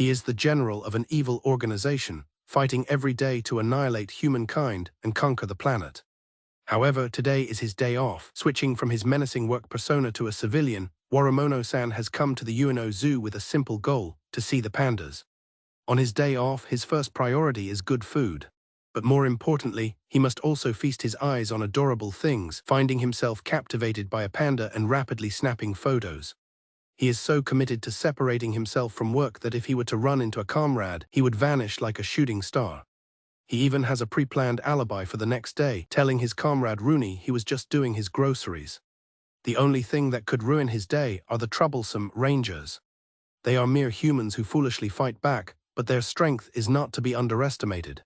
He is the general of an evil organization, fighting every day to annihilate humankind and conquer the planet. However, today is his day off. Switching from his menacing work persona to a civilian, Waramono-san has come to the Ueno Zoo with a simple goal: to see the pandas. On his day off, his first priority is good food. But more importantly, he must also feast his eyes on adorable things, finding himself captivated by a panda and rapidly snapping photos. He is so committed to separating himself from work that if he were to run into a comrade, he would vanish like a shooting star. He even has a pre-planned alibi for the next day, telling his comrade Rooney he was just doing his groceries. The only thing that could ruin his day are the troublesome rangers. They are mere humans who foolishly fight back, but their strength is not to be underestimated.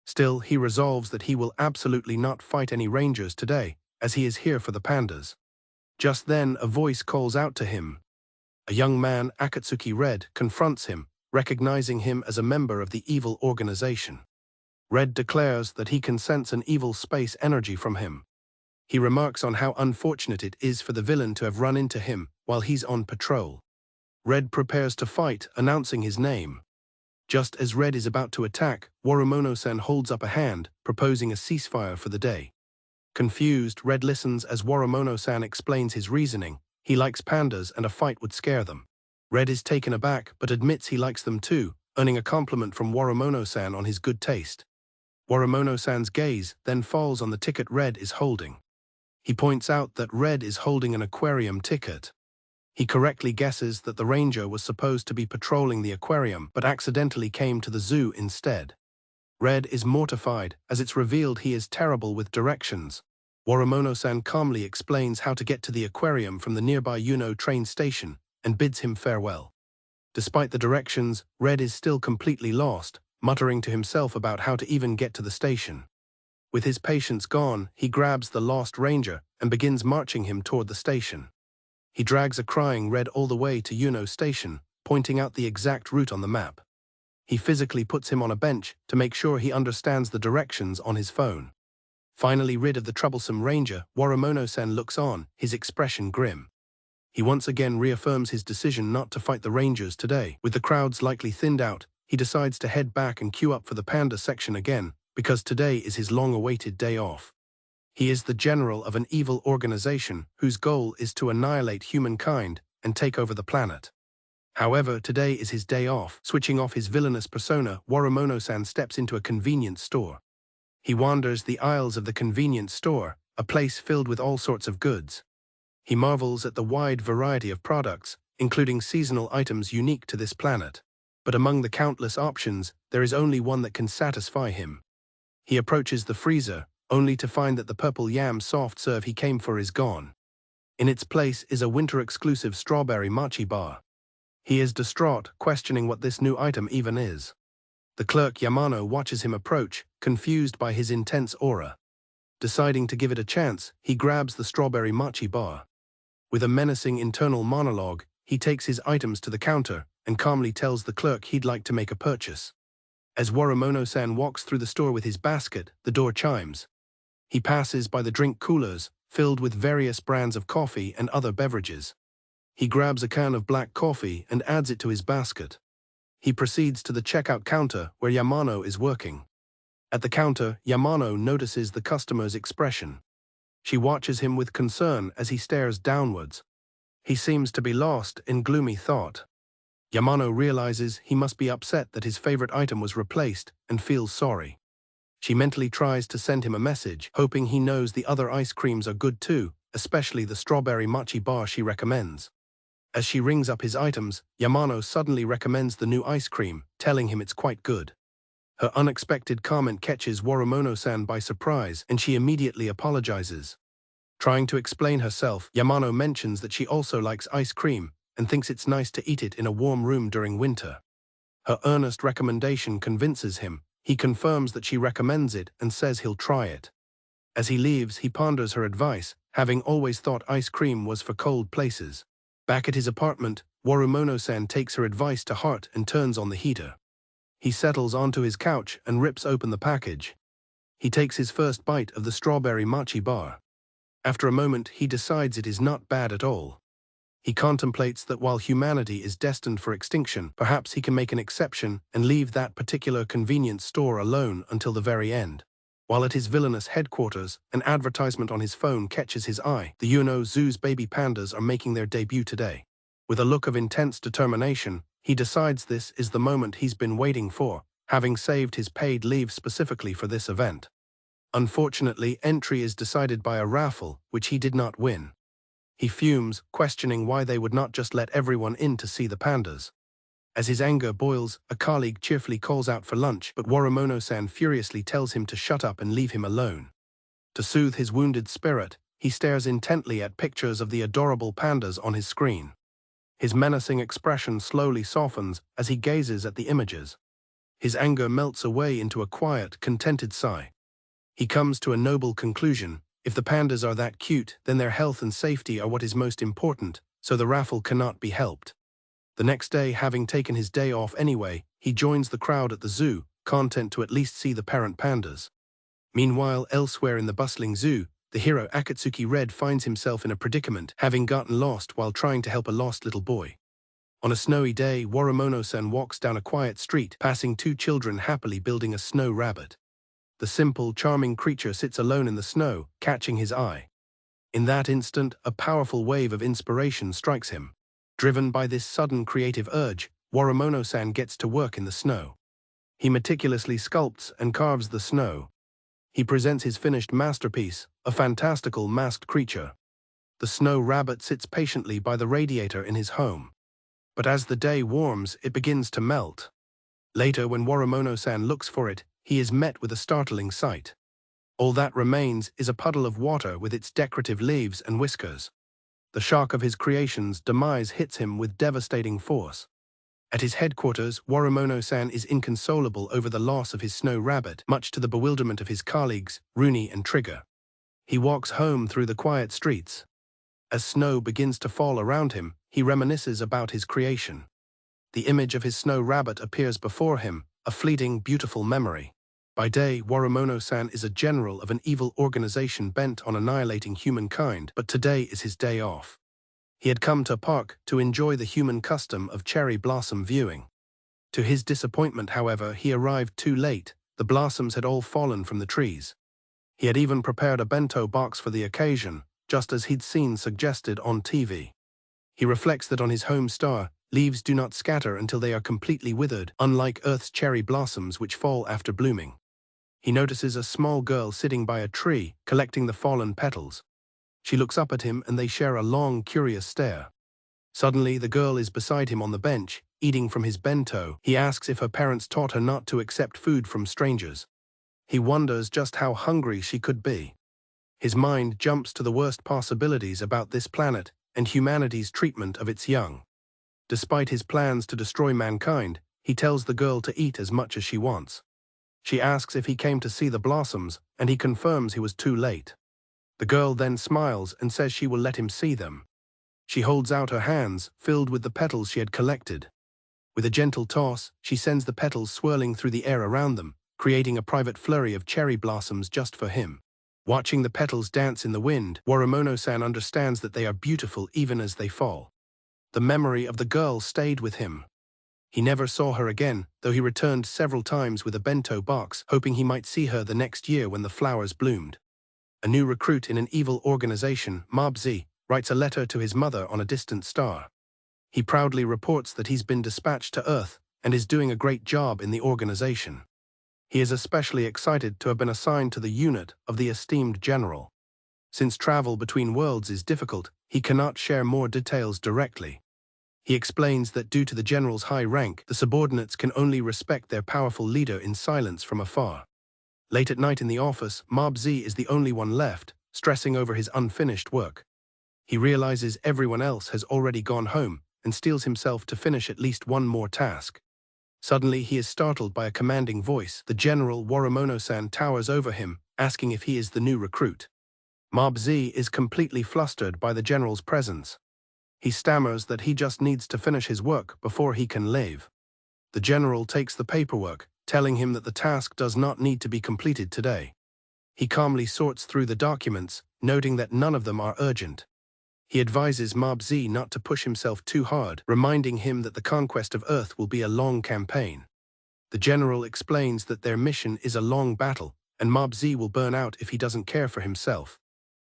Still, he resolves that he will absolutely not fight any rangers today, as he is here for the pandas. Just then, a voice calls out to him. A young man, Akatsuki Red, confronts him, recognizing him as a member of the evil organization. Red declares that he can sense an evil space energy from him. He remarks on how unfortunate it is for the villain to have run into him while he's on patrol. Red prepares to fight, announcing his name. Just as Red is about to attack, Waramono-san holds up a hand, proposing a ceasefire for the day. Confused, Red listens as Waramono-san explains his reasoning. He likes pandas and a fight would scare them. Red is taken aback but admits he likes them too, earning a compliment from Waramono-san on his good taste. Waramono-san's gaze then falls on the ticket Red is holding. He points out that Red is holding an aquarium ticket. He correctly guesses that the ranger was supposed to be patrolling the aquarium but accidentally came to the zoo instead. Red is mortified as it's revealed he is terrible with directions. Waramono-san calmly explains how to get to the aquarium from the nearby Ueno train station and bids him farewell. Despite the directions, Red is still completely lost, muttering to himself about how to even get to the station. With his patience gone, he grabs the lost ranger and begins marching him toward the station. He drags a crying Red all the way to Ueno station, pointing out the exact route on the map. He physically puts him on a bench to make sure he understands the directions on his phone. Finally rid of the troublesome ranger, Waramono-san looks on, his expression grim. He once again reaffirms his decision not to fight the rangers today. With the crowds likely thinned out, he decides to head back and queue up for the panda section again, because today is his long-awaited day off. He is the general of an evil organization whose goal is to annihilate humankind and take over the planet. However, today is his day off. Switching off his villainous persona, Waramono-san steps into a convenience store. He wanders the aisles of the convenience store, a place filled with all sorts of goods. He marvels at the wide variety of products, including seasonal items unique to this planet. But among the countless options, there is only one that can satisfy him. He approaches the freezer, only to find that the purple yam soft serve he came for is gone. In its place is a winter-exclusive strawberry mochi bar. He is distraught, questioning what this new item even is. The clerk Yamano watches him approach, confused by his intense aura. Deciding to give it a chance, he grabs the strawberry mochi bar. With a menacing internal monologue, he takes his items to the counter and calmly tells the clerk he'd like to make a purchase. As Waramono-san walks through the store with his basket, the door chimes. He passes by the drink coolers, filled with various brands of coffee and other beverages. He grabs a can of black coffee and adds it to his basket. He proceeds to the checkout counter where Yamano is working. At the counter, Yamano notices the customer's expression. She watches him with concern as he stares downwards. He seems to be lost in gloomy thought. Yamano realizes he must be upset that his favorite item was replaced and feels sorry. She mentally tries to send him a message, hoping he knows the other ice creams are good too, especially the strawberry mochi bar she recommends. As she rings up his items, Yamano suddenly recommends the new ice cream, telling him it's quite good. Her unexpected comment catches Waramono-san by surprise, and she immediately apologizes. Trying to explain herself, Yamano mentions that she also likes ice cream and thinks it's nice to eat it in a warm room during winter. Her earnest recommendation convinces him. He confirms that she recommends it and says he'll try it. As he leaves, he ponders her advice, having always thought ice cream was for cold places. Back at his apartment, Waramono-san takes her advice to heart and turns on the heater. He settles onto his couch and rips open the package. He takes his first bite of the strawberry mochi bar. After a moment, he decides it is not bad at all. He contemplates that while humanity is destined for extinction, perhaps he can make an exception and leave that particular convenience store alone until the very end. While at his villainous headquarters, an advertisement on his phone catches his eye. The Yuno Zoo's baby pandas are making their debut today. With a look of intense determination, he decides this is the moment he's been waiting for, having saved his paid leave specifically for this event. Unfortunately, entry is decided by a raffle, which he did not win. He fumes, questioning why they would not just let everyone in to see the pandas. As his anger boils, a colleague cheerfully calls out for lunch, but Worimono-san furiously tells him to shut up and leave him alone. To soothe his wounded spirit, he stares intently at pictures of the adorable pandas on his screen. His menacing expression slowly softens as he gazes at the images. His anger melts away into a quiet, contented sigh. He comes to a noble conclusion. If the pandas are that cute, then their health and safety are what is most important, so the raffle cannot be helped. The next day, having taken his day off anyway, he joins the crowd at the zoo, content to at least see the parent pandas. Meanwhile, elsewhere in the bustling zoo, the hero Akatsuki Red finds himself in a predicament, having gotten lost while trying to help a lost little boy. On a snowy day, Worimono-san walks down a quiet street, passing two children happily building a snow rabbit. The simple, charming creature sits alone in the snow, catching his eye. In that instant, a powerful wave of inspiration strikes him. Driven by this sudden creative urge, Worimono-san gets to work in the snow. He meticulously sculpts and carves the snow. He presents his finished masterpiece, a fantastical masked creature. The snow rabbit sits patiently by the radiator in his home. But as the day warms, it begins to melt. Later, when Worimono-san looks for it, he is met with a startling sight. All that remains is a puddle of water with its decorative leaves and whiskers. The shock of his creation's demise hits him with devastating force. At his headquarters, Worimono-san is inconsolable over the loss of his snow rabbit, much to the bewilderment of his colleagues, Rooney and Trigger. He walks home through the quiet streets. As snow begins to fall around him, he reminisces about his creation. The image of his snow rabbit appears before him, a fleeting, beautiful memory. By day, Worimono-san is a general of an evil organization bent on annihilating humankind, but today is his day off. He had come to a park to enjoy the human custom of cherry blossom viewing. To his disappointment, however, he arrived too late. The blossoms had all fallen from the trees. He had even prepared a bento box for the occasion, just as he'd seen suggested on TV. He reflects that on his home star, leaves do not scatter until they are completely withered, unlike Earth's cherry blossoms which fall after blooming. He notices a small girl sitting by a tree, collecting the fallen petals. She looks up at him and they share a long, curious stare. Suddenly, the girl is beside him on the bench, eating from his bento. He asks if her parents taught her not to accept food from strangers. He wonders just how hungry she could be. His mind jumps to the worst possibilities about this planet and humanity's treatment of its young. Despite his plans to destroy mankind, he tells the girl to eat as much as she wants. She asks if he came to see the blossoms, and he confirms he was too late. The girl then smiles and says she will let him see them. She holds out her hands, filled with the petals she had collected. With a gentle toss, she sends the petals swirling through the air around them, creating a private flurry of cherry blossoms just for him. Watching the petals dance in the wind, Worimono-san understands that they are beautiful even as they fall. The memory of the girl stayed with him. He never saw her again, though he returned several times with a bento box, hoping he might see her the next year when the flowers bloomed. A new recruit in an evil organization, Mob Z, writes a letter to his mother on a distant star. He proudly reports that he's been dispatched to Earth and is doing a great job in the organization. He is especially excited to have been assigned to the unit of the esteemed general. Since travel between worlds is difficult, he cannot share more details directly. He explains that due to the general's high rank, the subordinates can only respect their powerful leader in silence from afar. Late at night in the office, Mob Z is the only one left, stressing over his unfinished work. He realizes everyone else has already gone home and steels himself to finish at least one more task. Suddenly, he is startled by a commanding voice. The general, Worimono-san, towers over him, asking if he is the new recruit. Mob Z is completely flustered by the general's presence. He stammers that he just needs to finish his work before he can leave. The general takes the paperwork, telling him that the task does not need to be completed today. He calmly sorts through the documents, noting that none of them are urgent. He advises Mobzi not to push himself too hard, reminding him that the conquest of Earth will be a long campaign. The general explains that their mission is a long battle, and Mobzi will burn out if he doesn't care for himself.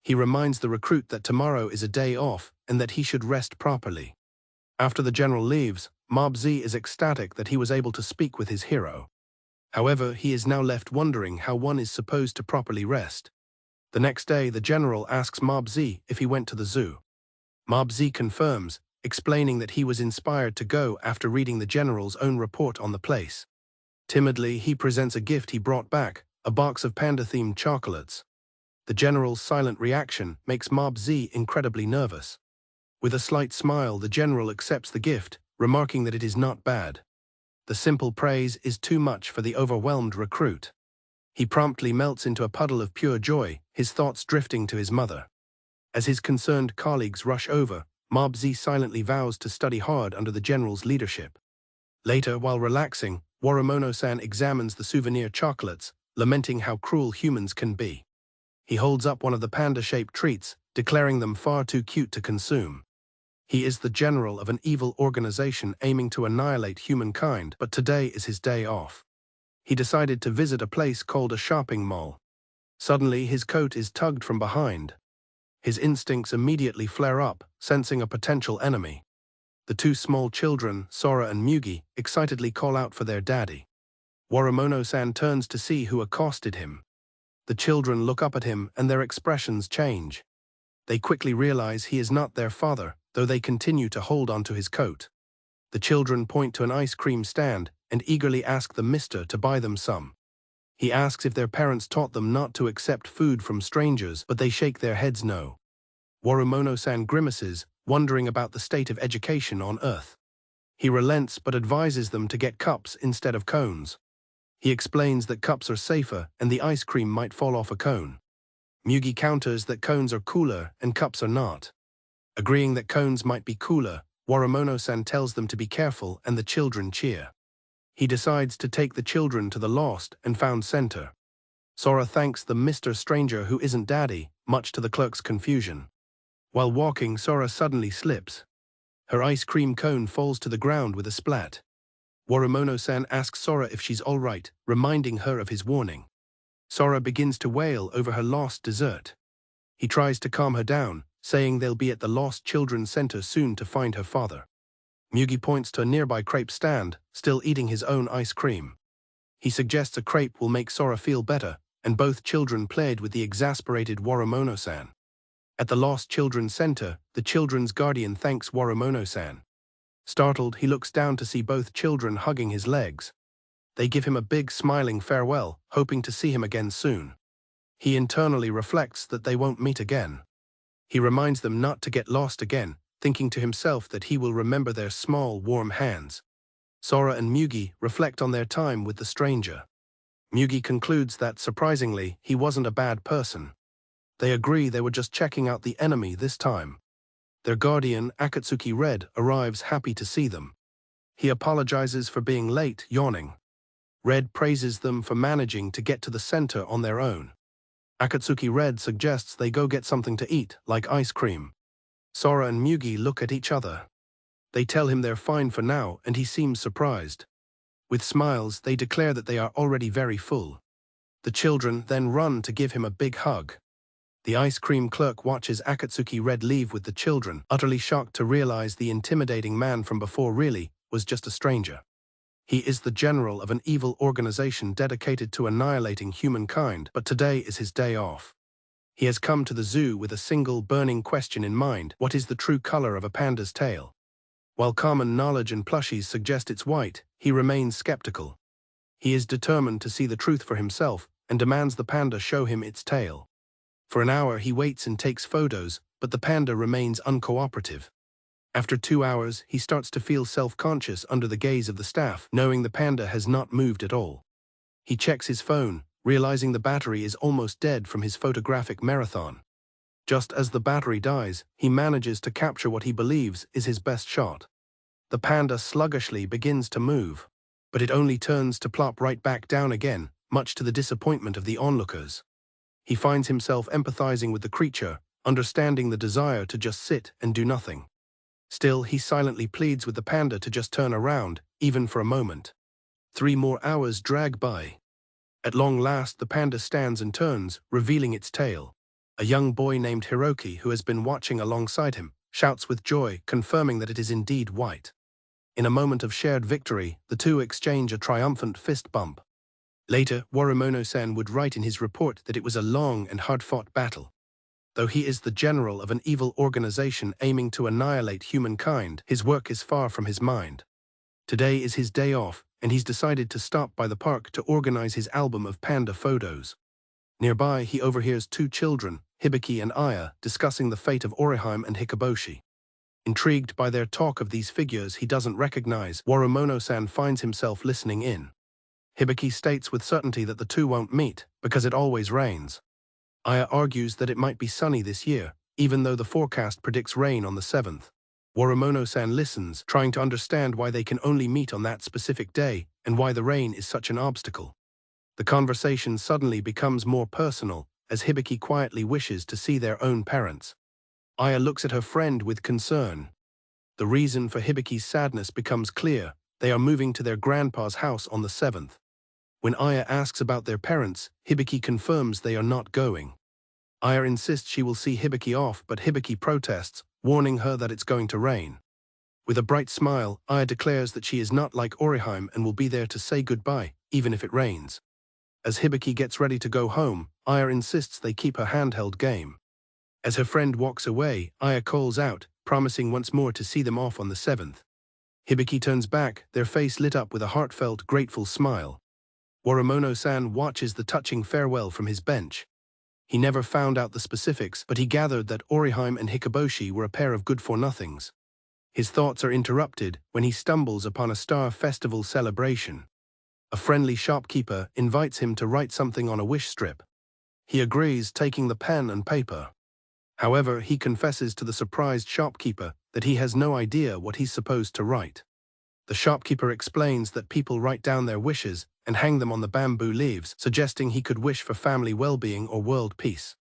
He reminds the recruit that tomorrow is a day off and that he should rest properly. After the general leaves, Mobzi is ecstatic that he was able to speak with his hero. However, he is now left wondering how one is supposed to properly rest. The next day, the general asks Mobzi if he went to the zoo. Mobzi confirms, explaining that he was inspired to go after reading the general's own report on the place. Timidly, he presents a gift he brought back, a box of panda-themed chocolates. The general's silent reaction makes Mobzi incredibly nervous. With a slight smile, the general accepts the gift, remarking that it is not bad. The simple praise is too much for the overwhelmed recruit. He promptly melts into a puddle of pure joy, his thoughts drifting to his mother. As his concerned colleagues rush over, Mobzi silently vows to study hard under the general's leadership. Later, while relaxing, Waramono-san examines the souvenir chocolates, lamenting how cruel humans can be. He holds up one of the panda-shaped treats, declaring them far too cute to consume. He is the general of an evil organization aiming to annihilate humankind, but today is his day off. He decided to visit a place called a shopping mall. Suddenly, his coat is tugged from behind. His instincts immediately flare up, sensing a potential enemy. The two small children, Sora and Mugi, excitedly call out for their daddy. Waramono-san turns to see who accosted him. The children look up at him and their expressions change. They quickly realize he is not their father, though they continue to hold onto his coat. The children point to an ice cream stand and eagerly ask the mister to buy them some. He asks if their parents taught them not to accept food from strangers, but they shake their heads no. Waramono-san grimaces, wondering about the state of education on Earth. He relents but advises them to get cups instead of cones. He explains that cups are safer and the ice cream might fall off a cone. Mugi counters that cones are cooler and cups are not. Agreeing that cones might be cooler, Waramono-san tells them to be careful and the children cheer. He decides to take the children to the lost and found center. Sora thanks the Mr. Stranger who isn't daddy, much to the clerk's confusion. While walking, Sora suddenly slips. Her ice cream cone falls to the ground with a splat. Waramono-san asks Sora if she's all right, reminding her of his warning. Sora begins to wail over her lost dessert. He tries to calm her down, saying they'll be at the Lost Children's Center soon to find her father. Mugi points to a nearby crepe stand, still eating his own ice cream. He suggests a crepe will make Sora feel better, and both children plead with the exasperated Waramono-san. At the Lost Children's Center, the children's guardian thanks Waramono-san. Startled, he looks down to see both children hugging his legs. They give him a big smiling farewell, hoping to see him again soon. He internally reflects that they won't meet again. He reminds them not to get lost again, thinking to himself that he will remember their small, warm hands. Sora and Mugi reflect on their time with the stranger. Mugi concludes that, surprisingly, he wasn't a bad person. They agree they were just checking out the enemy this time. Their guardian, Akatsuki Red, arrives happy to see them. He apologizes for being late, yawning. Red praises them for managing to get to the center on their own. Akatsuki Red suggests they go get something to eat, like ice cream. Sora and Mugi look at each other. They tell him they're fine for now, and he seems surprised. With smiles, they declare that they are already very full. The children then run to give him a big hug. The ice cream clerk watches Akatsuki Red leave with the children, utterly shocked to realize the intimidating man from before really was just a stranger. He is the general of an evil organization dedicated to annihilating humankind, but today is his day off. He has come to the zoo with a single burning question in mind: what is the true color of a panda's tail? While common knowledge and plushies suggest it's white, he remains skeptical. He is determined to see the truth for himself and demands the panda show him its tail. For an hour he waits and takes photos, but the panda remains uncooperative. After 2 hours, he starts to feel self-conscious under the gaze of the staff, knowing the panda has not moved at all. He checks his phone, realizing the battery is almost dead from his photographic marathon. Just as the battery dies, he manages to capture what he believes is his best shot. The panda sluggishly begins to move, but it only turns to plop right back down again, much to the disappointment of the onlookers. He finds himself empathizing with the creature, understanding the desire to just sit and do nothing. Still, he silently pleads with the panda to just turn around, even for a moment. 3 more hours drag by. At long last, the panda stands and turns, revealing its tail. A young boy named Hiroki, who has been watching alongside him, shouts with joy, confirming that it is indeed white. In a moment of shared victory, the two exchange a triumphant fist bump. Later, Worimono-san would write in his report that it was a long and hard-fought battle. Though he is the general of an evil organization aiming to annihilate humankind, his work is far from his mind. Today is his day off, and he's decided to stop by the park to organize his album of panda photos. Nearby, he overhears 2 children, Hibiki and Aya, discussing the fate of Orihime and Hikoboshi. Intrigued by their talk of these figures he doesn't recognize, Worimono-san finds himself listening in. Hibiki states with certainty that the two won't meet, because it always rains. Aya argues that it might be sunny this year, even though the forecast predicts rain on the 7th. Worimono-san listens, trying to understand why they can only meet on that specific day, and why the rain is such an obstacle. The conversation suddenly becomes more personal, as Hibiki quietly wishes to see their own parents. Aya looks at her friend with concern. The reason for Hibiki's sadness becomes clear. They are moving to their grandpa's house on the 7th. When Aya asks about their parents, Hibiki confirms they are not going. Aya insists she will see Hibiki off, but Hibiki protests, warning her that it's going to rain. With a bright smile, Aya declares that she is not like Orihime and will be there to say goodbye, even if it rains. As Hibiki gets ready to go home, Aya insists they keep her handheld game. As her friend walks away, Aya calls out, promising once more to see them off on the 7th. Hibiki turns back, their face lit up with a heartfelt, grateful smile. Worimono-san watches the touching farewell from his bench. He never found out the specifics, but he gathered that Orihime and Hikoboshi were a pair of good-for-nothings. His thoughts are interrupted when he stumbles upon a Star Festival celebration. A friendly shopkeeper invites him to write something on a wish strip. He agrees, taking the pen and paper. However, he confesses to the surprised shopkeeper that he has no idea what he's supposed to write. The shopkeeper explains that people write down their wishes and hang them on the bamboo leaves, suggesting he could wish for family well-being or world peace.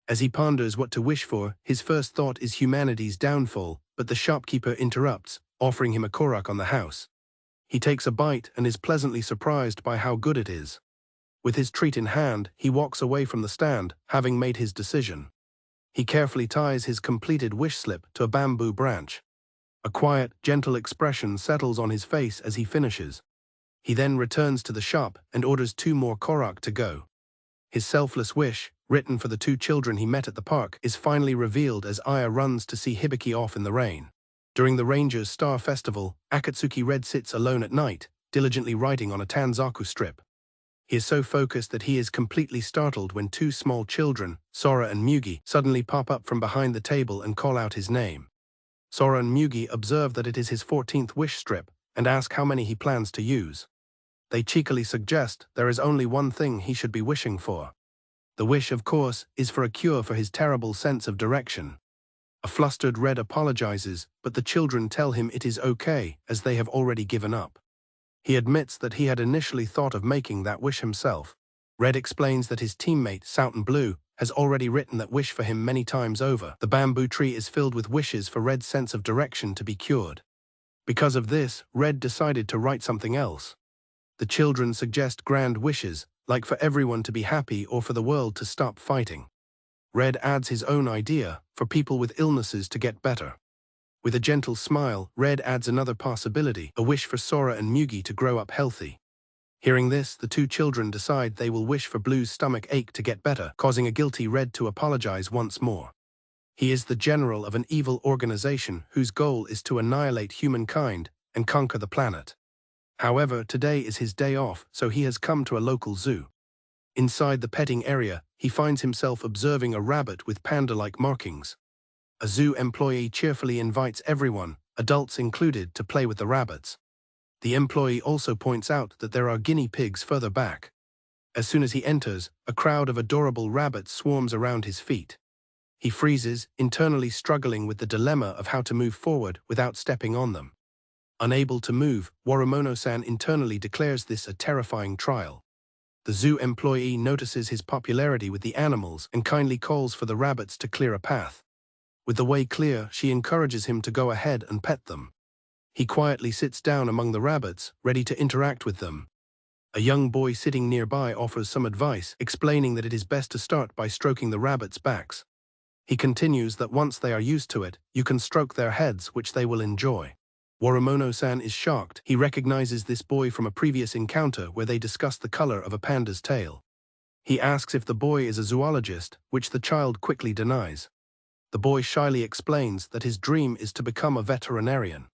As he ponders what to wish for, his first thought is humanity's downfall, but the shopkeeper interrupts, offering him a korak on the house. He takes a bite and is pleasantly surprised by how good it is. With his treat in hand, he walks away from the stand, having made his decision. He carefully ties his completed wish slip to a bamboo branch. A quiet, gentle expression settles on his face as he finishes. He then returns to the shop and orders 2 more korak to go. His selfless wish, written for the 2 children he met at the park, is finally revealed as Aya runs to see Hibiki off in the rain. During the Rangers' Star Festival, Akatsuki Red sits alone at night, diligently writing on a Tanzaku strip. He is so focused that he is completely startled when 2 small children, Sora and Mugi, suddenly pop up from behind the table and call out his name. Sora and Mugi observe that it is his 14th wish strip and ask how many he plans to use. They cheekily suggest there is only one thing he should be wishing for. The wish, of course, is for a cure for his terrible sense of direction. A flustered Red apologizes, but the children tell him it is okay, as they have already given up. He admits that he had initially thought of making that wish himself. Red explains that his teammate, Southern Blue, has already written that wish for him many times over. The bamboo tree is filled with wishes for Red's sense of direction to be cured. Because of this, Red decided to write something else. The children suggest grand wishes, like for everyone to be happy or for the world to stop fighting. Red adds his own idea, for people with illnesses to get better. With a gentle smile, Red adds another possibility, a wish for Sora and Mugi to grow up healthy. Hearing this, the 2 children decide they will wish for Blue's stomach ache to get better, causing a guilty Red to apologize once more. He is the general of an evil organization whose goal is to annihilate humankind and conquer the planet. However, today is his day off, so he has come to a local zoo. Inside the petting area, he finds himself observing a rabbit with panda-like markings. A zoo employee cheerfully invites everyone, adults included, to play with the rabbits. The employee also points out that there are guinea pigs further back. As soon as he enters, a crowd of adorable rabbits swarms around his feet. He freezes, internally struggling with the dilemma of how to move forward without stepping on them. Unable to move, Worimono-san internally declares this a terrifying trial. The zoo employee notices his popularity with the animals and kindly calls for the rabbits to clear a path. With the way clear, she encourages him to go ahead and pet them. He quietly sits down among the rabbits, ready to interact with them. A young boy sitting nearby offers some advice, explaining that it is best to start by stroking the rabbits' backs. He continues that once they are used to it, you can stroke their heads, which they will enjoy. Worimono-san is shocked. He recognizes this boy from a previous encounter where they discussed the color of a panda's tail. He asks if the boy is a zoologist, which the child quickly denies. The boy shyly explains that his dream is to become a veterinarian.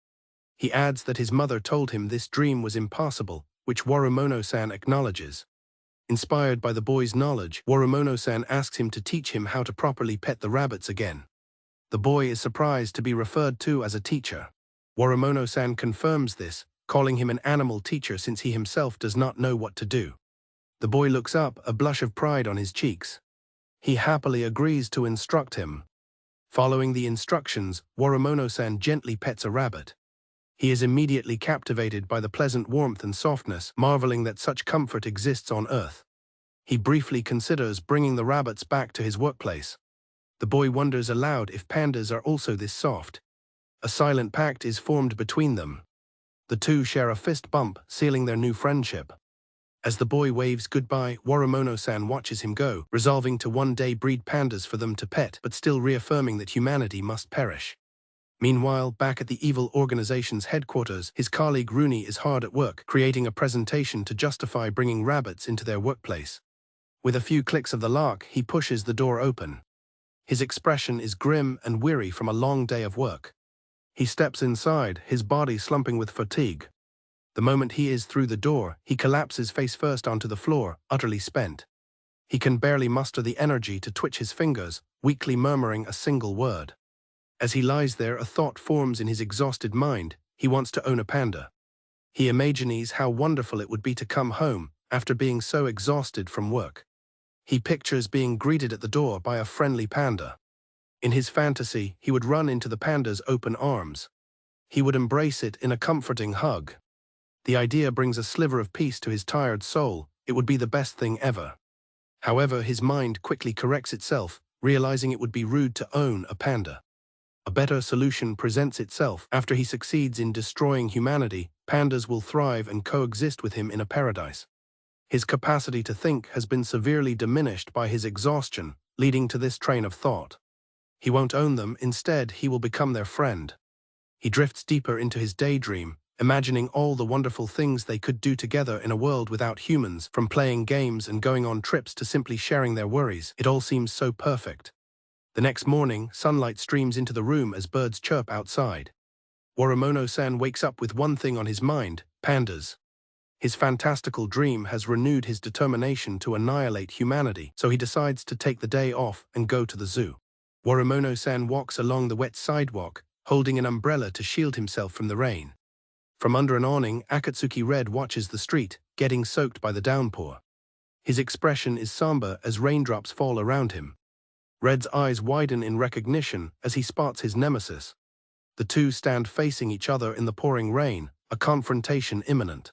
He adds that his mother told him this dream was impossible, which Worimono-san acknowledges. Inspired by the boy's knowledge, Worimono-san asks him to teach him how to properly pet the rabbits again. The boy is surprised to be referred to as a teacher. Worimono-san confirms this, calling him an animal teacher since he himself does not know what to do. The boy looks up, a blush of pride on his cheeks. He happily agrees to instruct him. Following the instructions, Worimono-san gently pets a rabbit. He is immediately captivated by the pleasant warmth and softness, marveling that such comfort exists on Earth. He briefly considers bringing the rabbits back to his workplace. The boy wonders aloud if pandas are also this soft. A silent pact is formed between them. The two share a fist bump, sealing their new friendship. As the boy waves goodbye, Worimono-san watches him go, resolving to one day breed pandas for them to pet, but still reaffirming that humanity must perish. Meanwhile, back at the evil organization's headquarters, his colleague Rooney is hard at work, creating a presentation to justify bringing rabbits into their workplace. With a few clicks of the lock, he pushes the door open. His expression is grim and weary from a long day of work. He steps inside, his body slumping with fatigue. The moment he is through the door, he collapses face first onto the floor, utterly spent. He can barely muster the energy to twitch his fingers, weakly murmuring a single word. As he lies there, a thought forms in his exhausted mind. He wants to own a panda. He imagines how wonderful it would be to come home, after being so exhausted from work. He pictures being greeted at the door by a friendly panda. In his fantasy, he would run into the panda's open arms. He would embrace it in a comforting hug. The idea brings a sliver of peace to his tired soul. It would be the best thing ever. However, his mind quickly corrects itself, realizing it would be rude to own a panda. A better solution presents itself. After he succeeds in destroying humanity, pandas will thrive and coexist with him in a paradise. His capacity to think has been severely diminished by his exhaustion, leading to this train of thought. He won't own them, instead he will become their friend. He drifts deeper into his daydream, imagining all the wonderful things they could do together in a world without humans, from playing games and going on trips to simply sharing their worries. It all seems so perfect. The next morning, sunlight streams into the room as birds chirp outside. Worimono-san wakes up with one thing on his mind: pandas. His fantastical dream has renewed his determination to annihilate humanity, so he decides to take the day off and go to the zoo. Worimono-san walks along the wet sidewalk, holding an umbrella to shield himself from the rain. From under an awning, Akatsuki Red watches the street, getting soaked by the downpour. His expression is somber as raindrops fall around him. Red's eyes widen in recognition as he spots his nemesis. The two stand facing each other in the pouring rain, a confrontation imminent.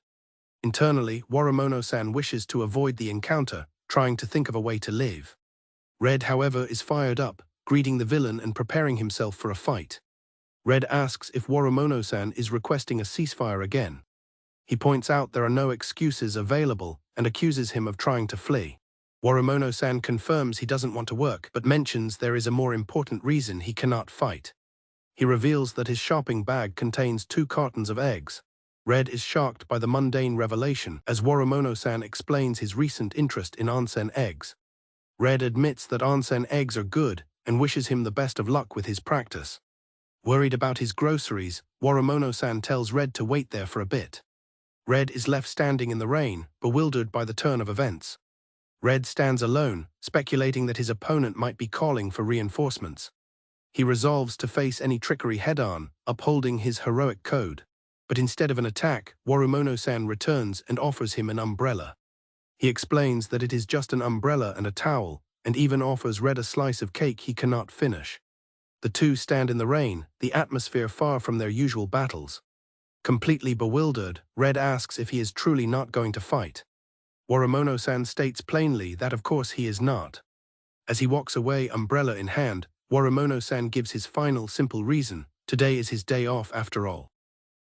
Internally, Worimono-san wishes to avoid the encounter, trying to think of a way to live. Red, however, is fired up, greeting the villain and preparing himself for a fight. Red asks if Worimono-san is requesting a ceasefire again. He points out there are no excuses available and accuses him of trying to flee. Worimono-san confirms he doesn't want to work, but mentions there is a more important reason he cannot fight. He reveals that his shopping bag contains 2 cartons of eggs. Red is shocked by the mundane revelation as Worimono-san explains his recent interest in onsen eggs. Red admits that onsen eggs are good and wishes him the best of luck with his practice. Worried about his groceries, Worimono-san tells Red to wait there for a bit. Red is left standing in the rain, bewildered by the turn of events. Red stands alone, speculating that his opponent might be calling for reinforcements. He resolves to face any trickery head-on, upholding his heroic code. But instead of an attack, Worimono-san returns and offers him an umbrella. He explains that it is just an umbrella and a towel, and even offers Red a slice of cake he cannot finish. The two stand in the rain, the atmosphere far from their usual battles. Completely bewildered, Red asks if he is truly not going to fight. Waramono-san states plainly that of course he is not. As he walks away, umbrella in hand, Waramono-san gives his final simple reason: today is his day off after all.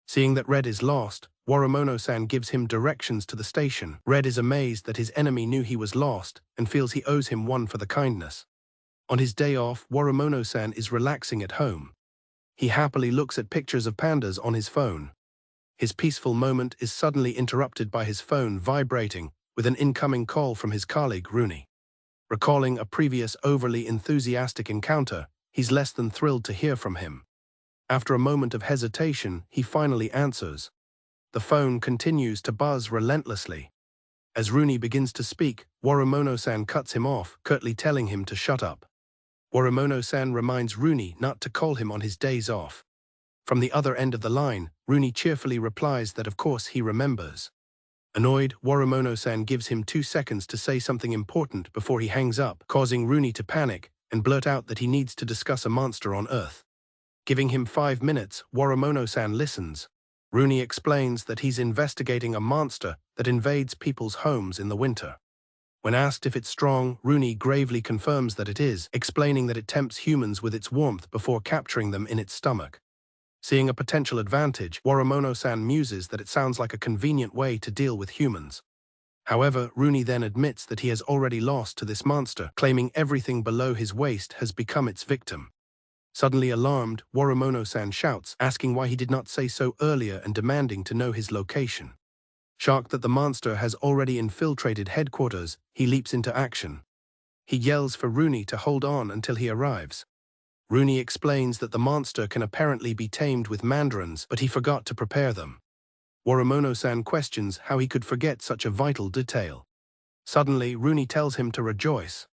Seeing that Red is lost, Waramono-san gives him directions to the station. Red is amazed that his enemy knew he was lost and feels he owes him one for the kindness. On his day off, Waramono-san is relaxing at home. He happily looks at pictures of pandas on his phone. His peaceful moment is suddenly interrupted by his phone vibrating with an incoming call from his colleague Rooney. Recalling a previous overly enthusiastic encounter, he's less than thrilled to hear from him. After a moment of hesitation, he finally answers. The phone continues to buzz relentlessly. As Rooney begins to speak, Waramono-san cuts him off, curtly telling him to shut up. Waramono-san reminds Rooney not to call him on his days off. From the other end of the line, Rooney cheerfully replies that of course he remembers. Annoyed, Waramono-san gives him 2 seconds to say something important before he hangs up, causing Rooney to panic and blurt out that he needs to discuss a monster on Earth. Giving him 5 minutes, Waramono-san listens. Rooney explains that he's investigating a monster that invades people's homes in the winter. When asked if it's strong, Rooney gravely confirms that it is, explaining that it tempts humans with its warmth before capturing them in its stomach. Seeing a potential advantage, Waramono-san muses that it sounds like a convenient way to deal with humans. However, Rooney then admits that he has already lost to this monster, claiming everything below his waist has become its victim. Suddenly alarmed, Waramono-san shouts, asking why he did not say so earlier and demanding to know his location. Shocked that the monster has already infiltrated headquarters, he leaps into action. He yells for Rooney to hold on until he arrives. Rooney explains that the monster can apparently be tamed with mandarins, but he forgot to prepare them. Waramono-san questions how he could forget such a vital detail. Suddenly, Rooney tells him to rejoice.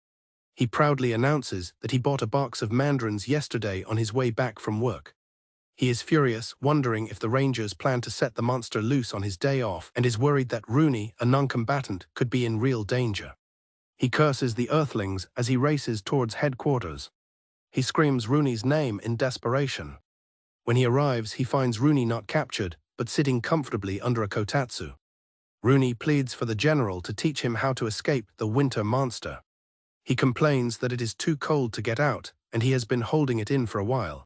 He proudly announces that he bought a box of mandarins yesterday on his way back from work. He is furious, wondering if the Rangers plan to set the monster loose on his day off, and is worried that Rooney, a non-combatant, could be in real danger. He curses the Earthlings as he races towards headquarters. He screams Rooney's name in desperation. When he arrives, he finds Rooney not captured, but sitting comfortably under a kotatsu. Rooney pleads for the general to teach him how to escape the winter monster. He complains that it is too cold to get out, and he has been holding it in for a while.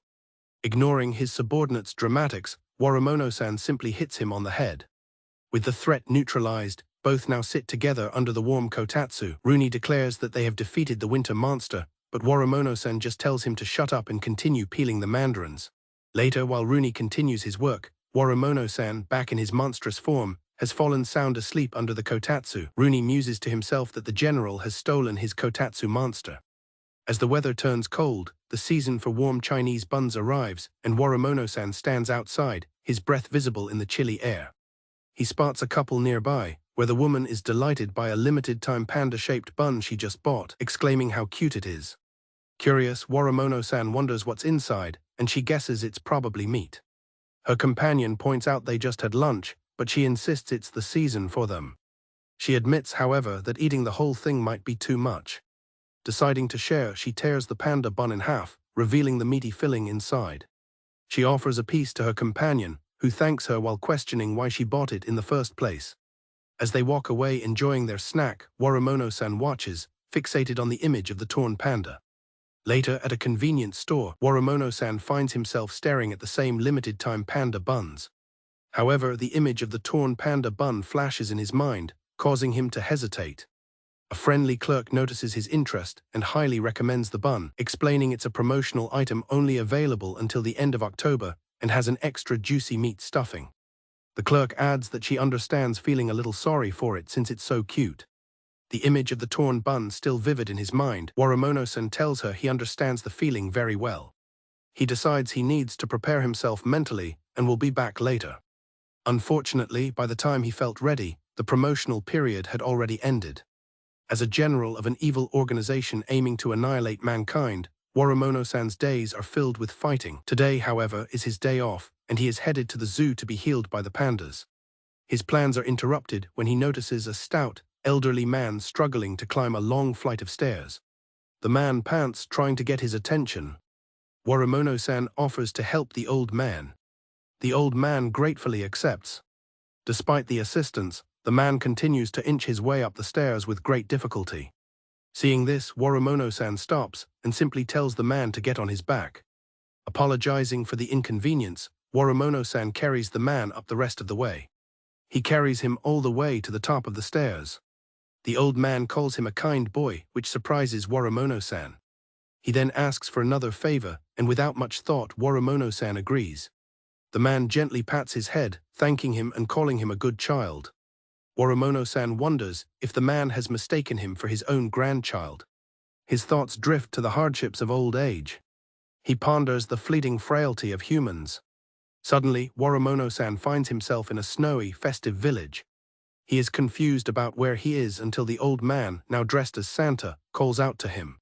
Ignoring his subordinate's dramatics, Waramono-san simply hits him on the head. With the threat neutralized, both now sit together under the warm kotatsu. Rooney declares that they have defeated the winter monster, but Waramono-san just tells him to shut up and continue peeling the mandarins. Later, while Rooney continues his work, Waramono-san, back in his monstrous form, has fallen sound asleep under the kotatsu. Rooney muses to himself that the general has stolen his kotatsu monster. As the weather turns cold, the season for warm Chinese buns arrives, and Waramono-san stands outside, his breath visible in the chilly air. He spots a couple nearby, where the woman is delighted by a limited-time panda-shaped bun she just bought, exclaiming how cute it is. Curious, Waramono-san wonders what's inside, and she guesses it's probably meat. Her companion points out they just had lunch, but she insists it's the season for them. She admits, however, that eating the whole thing might be too much. Deciding to share, she tears the panda bun in half, revealing the meaty filling inside. She offers a piece to her companion, who thanks her while questioning why she bought it in the first place. As they walk away enjoying their snack, Waramono-san watches, fixated on the image of the torn panda. Later, at a convenience store, Waramono-san finds himself staring at the same limited-time panda buns. However, the image of the torn panda bun flashes in his mind, causing him to hesitate. A friendly clerk notices his interest and highly recommends the bun, explaining it's a promotional item only available until the end of October and has an extra juicy meat stuffing. The clerk adds that she understands feeling a little sorry for it since it's so cute. The image of the torn bun still vivid in his mind, Waramono-san tells her he understands the feeling very well. He decides he needs to prepare himself mentally and will be back later. Unfortunately, by the time he felt ready, the promotional period had already ended. As a general of an evil organization aiming to annihilate mankind, Waramono-san's days are filled with fighting. Today, however, is his day off, and he is headed to the zoo to be healed by the pandas. His plans are interrupted when he notices a stout, elderly man struggling to climb a long flight of stairs. The man pants, trying to get his attention. Waramono-san offers to help the old man. The old man gratefully accepts. Despite the assistance, The man continues to inch his way up the stairs with great difficulty. Seeing this, Warumono-san stops and simply tells the man to get on his back. Apologizing for the inconvenience, Warumono-san carries the man up the rest of the way. He carries him all the way to the top of the stairs. The old man calls him a kind boy, which surprises Warumono-san. He then asks for another favor, and without much thought, Warumono-san agrees. The man gently pats his head, thanking him and calling him a good child. Warumono-san wonders if the man has mistaken him for his own grandchild. His thoughts drift to the hardships of old age. He ponders the fleeting frailty of humans. Suddenly, Warumono-san finds himself in a snowy, festive village. He is confused about where he is until the old man, now dressed as Santa, calls out to him.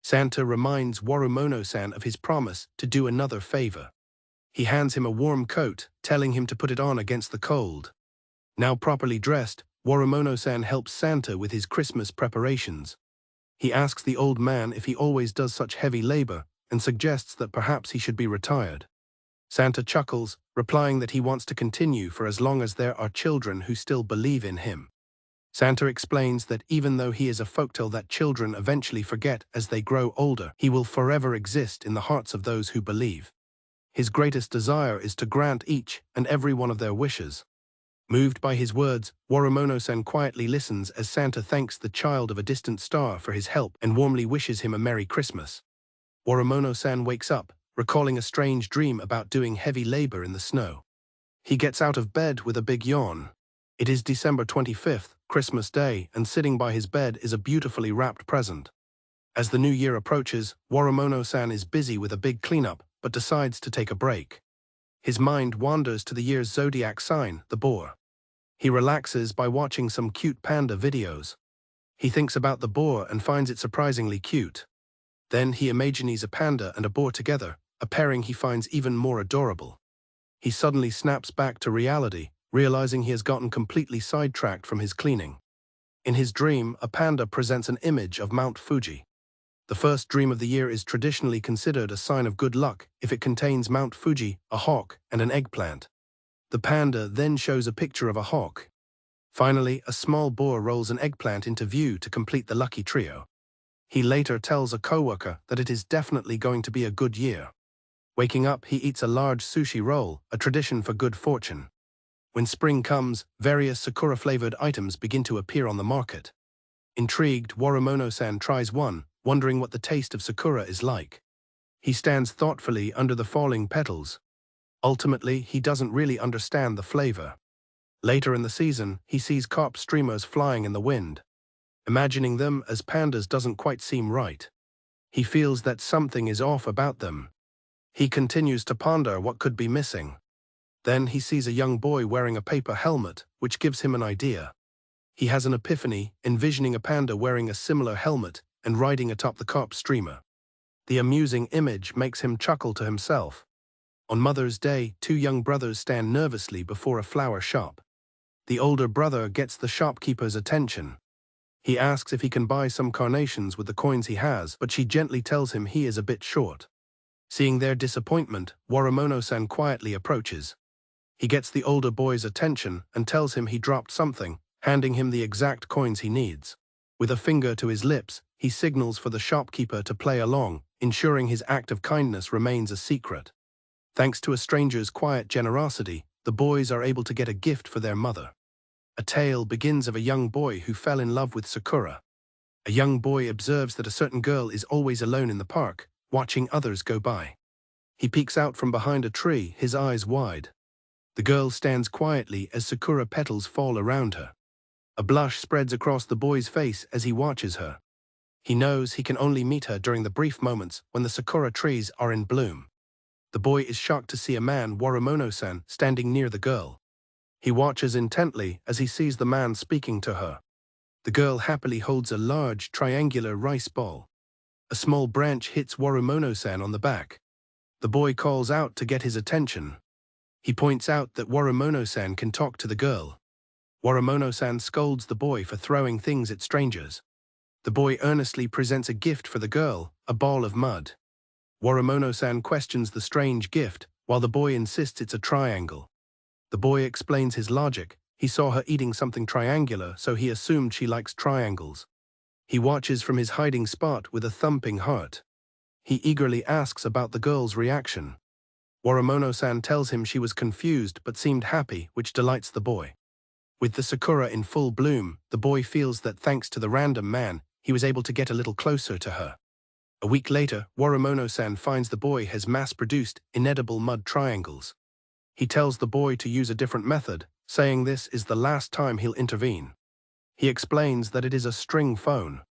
Santa reminds Warumono-san of his promise to do another favor. He hands him a warm coat, telling him to put it on against the cold. Now properly dressed, Warumono-san helps Santa with his Christmas preparations. He asks the old man if he always does such heavy labor and suggests that perhaps he should be retired. Santa chuckles, replying that he wants to continue for as long as there are children who still believe in him. Santa explains that even though he is a folktale that children eventually forget as they grow older, he will forever exist in the hearts of those who believe. His greatest desire is to grant each and every one of their wishes. Moved by his words, Warumono-san quietly listens as Santa thanks the child of a distant star for his help and warmly wishes him a Merry Christmas. Warumono-san wakes up, recalling a strange dream about doing heavy labor in the snow. He gets out of bed with a big yawn. It is December 25th, Christmas Day, and sitting by his bed is a beautifully wrapped present. As the new year approaches, Warumono-san is busy with a big cleanup, but decides to take a break. His mind wanders to the year's zodiac sign, the boar. He relaxes by watching some cute panda videos. He thinks about the boar and finds it surprisingly cute. Then he imagines a panda and a boar together, a pairing he finds even more adorable. He suddenly snaps back to reality, realizing he has gotten completely sidetracked from his cleaning. In his dream, a panda presents an image of Mount Fuji. The first dream of the year is traditionally considered a sign of good luck if it contains Mount Fuji, a hawk, and an eggplant. The panda then shows a picture of a hawk. Finally, a small boar rolls an eggplant into view to complete the lucky trio. He later tells a coworker that it is definitely going to be a good year. Waking up, he eats a large sushi roll, a tradition for good fortune. When spring comes, various sakura-flavored items begin to appear on the market. Intrigued, Warumono-san tries one, wondering what the taste of sakura is like. He stands thoughtfully under the falling petals. Ultimately, he doesn't really understand the flavor. Later in the season, he sees carp streamers flying in the wind. Imagining them as pandas doesn't quite seem right. He feels that something is off about them. He continues to ponder what could be missing. Then he sees a young boy wearing a paper helmet, which gives him an idea. He has an epiphany, envisioning a panda wearing a similar helmet and riding atop the carp streamer. The amusing image makes him chuckle to himself. On Mother's Day, two young brothers stand nervously before a flower shop. The older brother gets the shopkeeper's attention. He asks if he can buy some carnations with the coins he has, but she gently tells him he is a bit short. Seeing their disappointment, Warumono-san quietly approaches. He gets the older boy's attention and tells him he dropped something, handing him the exact coins he needs. With a finger to his lips, he signals for the shopkeeper to play along, ensuring his act of kindness remains a secret. Thanks to a stranger's quiet generosity, the boys are able to get a gift for their mother. A tale begins of a young boy who fell in love with sakura. A young boy observes that a certain girl is always alone in the park, watching others go by. He peeks out from behind a tree, his eyes wide. The girl stands quietly as sakura petals fall around her. A blush spreads across the boy's face as he watches her. He knows he can only meet her during the brief moments when the sakura trees are in bloom. The boy is shocked to see a man, Warumono-san, standing near the girl. He watches intently as he sees the man speaking to her. The girl happily holds a large, triangular rice ball. A small branch hits Warumono-san on the back. The boy calls out to get his attention. He points out that Warumono-san can talk to the girl. Warumono-san scolds the boy for throwing things at strangers. The boy earnestly presents a gift for the girl, a ball of mud. Warumono-san questions the strange gift, while the boy insists it's a triangle. The boy explains his logic. He saw her eating something triangular, so he assumed she likes triangles. He watches from his hiding spot with a thumping heart. He eagerly asks about the girl's reaction. Worimono-san tells him she was confused but seemed happy, which delights the boy. With the sakura in full bloom, the boy feels that thanks to the random man, he was able to get a little closer to her. A week later, Worimono-san finds the boy has mass-produced inedible mud triangles. He tells the boy to use a different method, saying this is the last time he'll intervene. He explains that it is a string phone.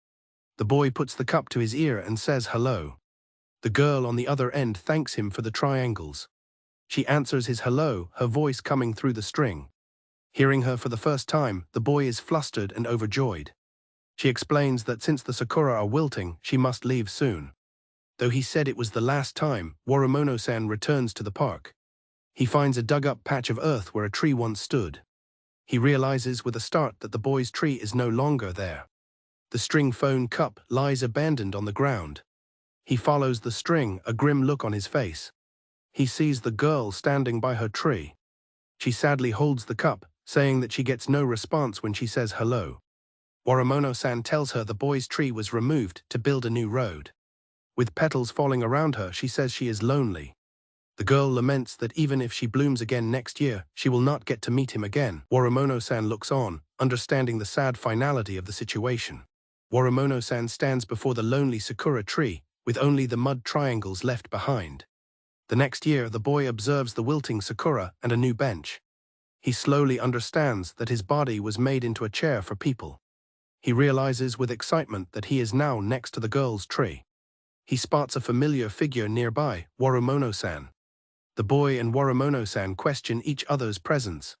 The boy puts the cup to his ear and says hello. The girl on the other end thanks him for the triangles. She answers his hello, her voice coming through the string. Hearing her for the first time, the boy is flustered and overjoyed. She explains that since the sakura are wilting, she must leave soon. Though he said it was the last time, Worimono-san returns to the park. He finds a dug-up patch of earth where a tree once stood. He realizes with a start that the boy's tree is no longer there. The string phone cup lies abandoned on the ground. He follows the string, a grim look on his face. He sees the girl standing by her tree. She sadly holds the cup, saying that she gets no response when she says hello. Worimono-san tells her the boy's tree was removed to build a new road. With petals falling around her, she says she is lonely. The girl laments that even if she blooms again next year, she will not get to meet him again. Worimono-san looks on, understanding the sad finality of the situation. Worimono-san stands before the lonely sakura tree, with only the mud triangles left behind. The next year, the boy observes the wilting sakura and a new bench. He slowly understands that his body was made into a chair for people. He realizes with excitement that he is now next to the girl's tree. He spots a familiar figure nearby, Worimono-san. The boy and Worimono-san question each other's presence.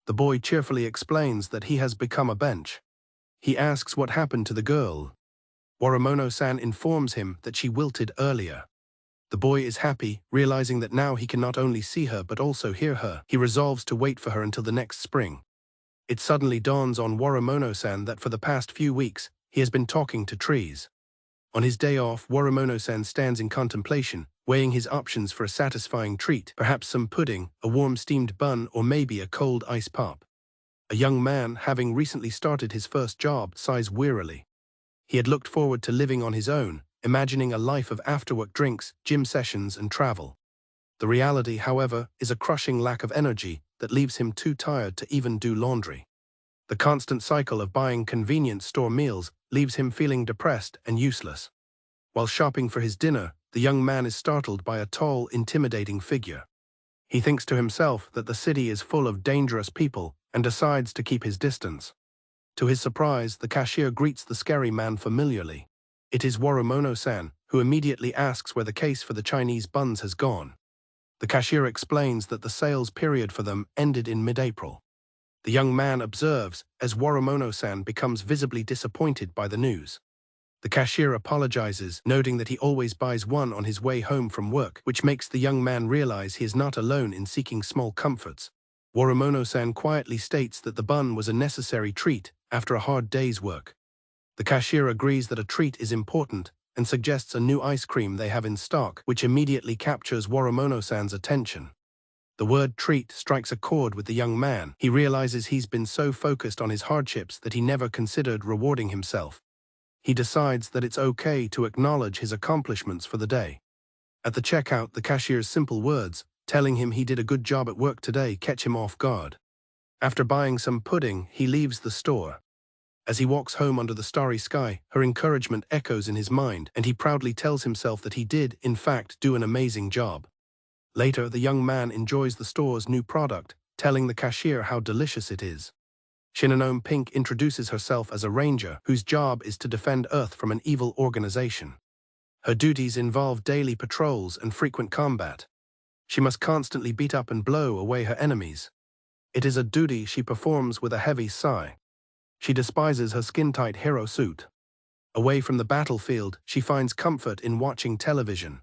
The boy cheerfully explains that he has become a bench. He asks what happened to the girl. Worimono-san informs him that she wilted earlier. The boy is happy, realizing that now he can not only see her but also hear her. He resolves to wait for her until the next spring. It suddenly dawns on Worimono-san that for the past few weeks, he has been talking to trees. On his day off, Worimono-san stands in contemplation, weighing his options for a satisfying treat, perhaps some pudding, a warm steamed bun, or maybe a cold ice pop. A young man, having recently started his first job, sighs wearily. He had looked forward to living on his own, imagining a life of after-work drinks, gym sessions, and travel. The reality, however, is a crushing lack of energy that leaves him too tired to even do laundry. The constant cycle of buying convenience store meals leaves him feeling depressed and useless. While shopping for his dinner, the young man is startled by a tall, intimidating figure. He thinks to himself that the city is full of dangerous people and decides to keep his distance. To his surprise, the cashier greets the scary man familiarly. It is Worimono-san, who immediately asks where the case for the Chinese buns has gone. The cashier explains that the sales period for them ended in mid-April. The young man observes as Worimono-san becomes visibly disappointed by the news. The cashier apologizes, noting that he always buys one on his way home from work, which makes the young man realize he is not alone in seeking small comforts. Worimono-san quietly states that the bun was a necessary treat after a hard day's work. The cashier agrees that a treat is important and suggests a new ice cream they have in stock, which immediately captures Worimono-san's attention. The word treat strikes a chord with the young man. He realizes he's been so focused on his hardships that he never considered rewarding himself. He decides that it's okay to acknowledge his accomplishments for the day. At the checkout, the cashier's simple words, telling him he did a good job at work today, catch him off guard. After buying some pudding, he leaves the store. As he walks home under the starry sky, her encouragement echoes in his mind, and he proudly tells himself that he did, in fact, do an amazing job. Later, the young man enjoys the store's new product, telling the cashier how delicious it is. Shinonome Pink introduces herself as a ranger whose job is to defend Earth from an evil organization. Her duties involve daily patrols and frequent combat. She must constantly beat up and blow away her enemies. It is a duty she performs with a heavy sigh. She despises her skin-tight hero suit. Away from the battlefield, she finds comfort in watching television.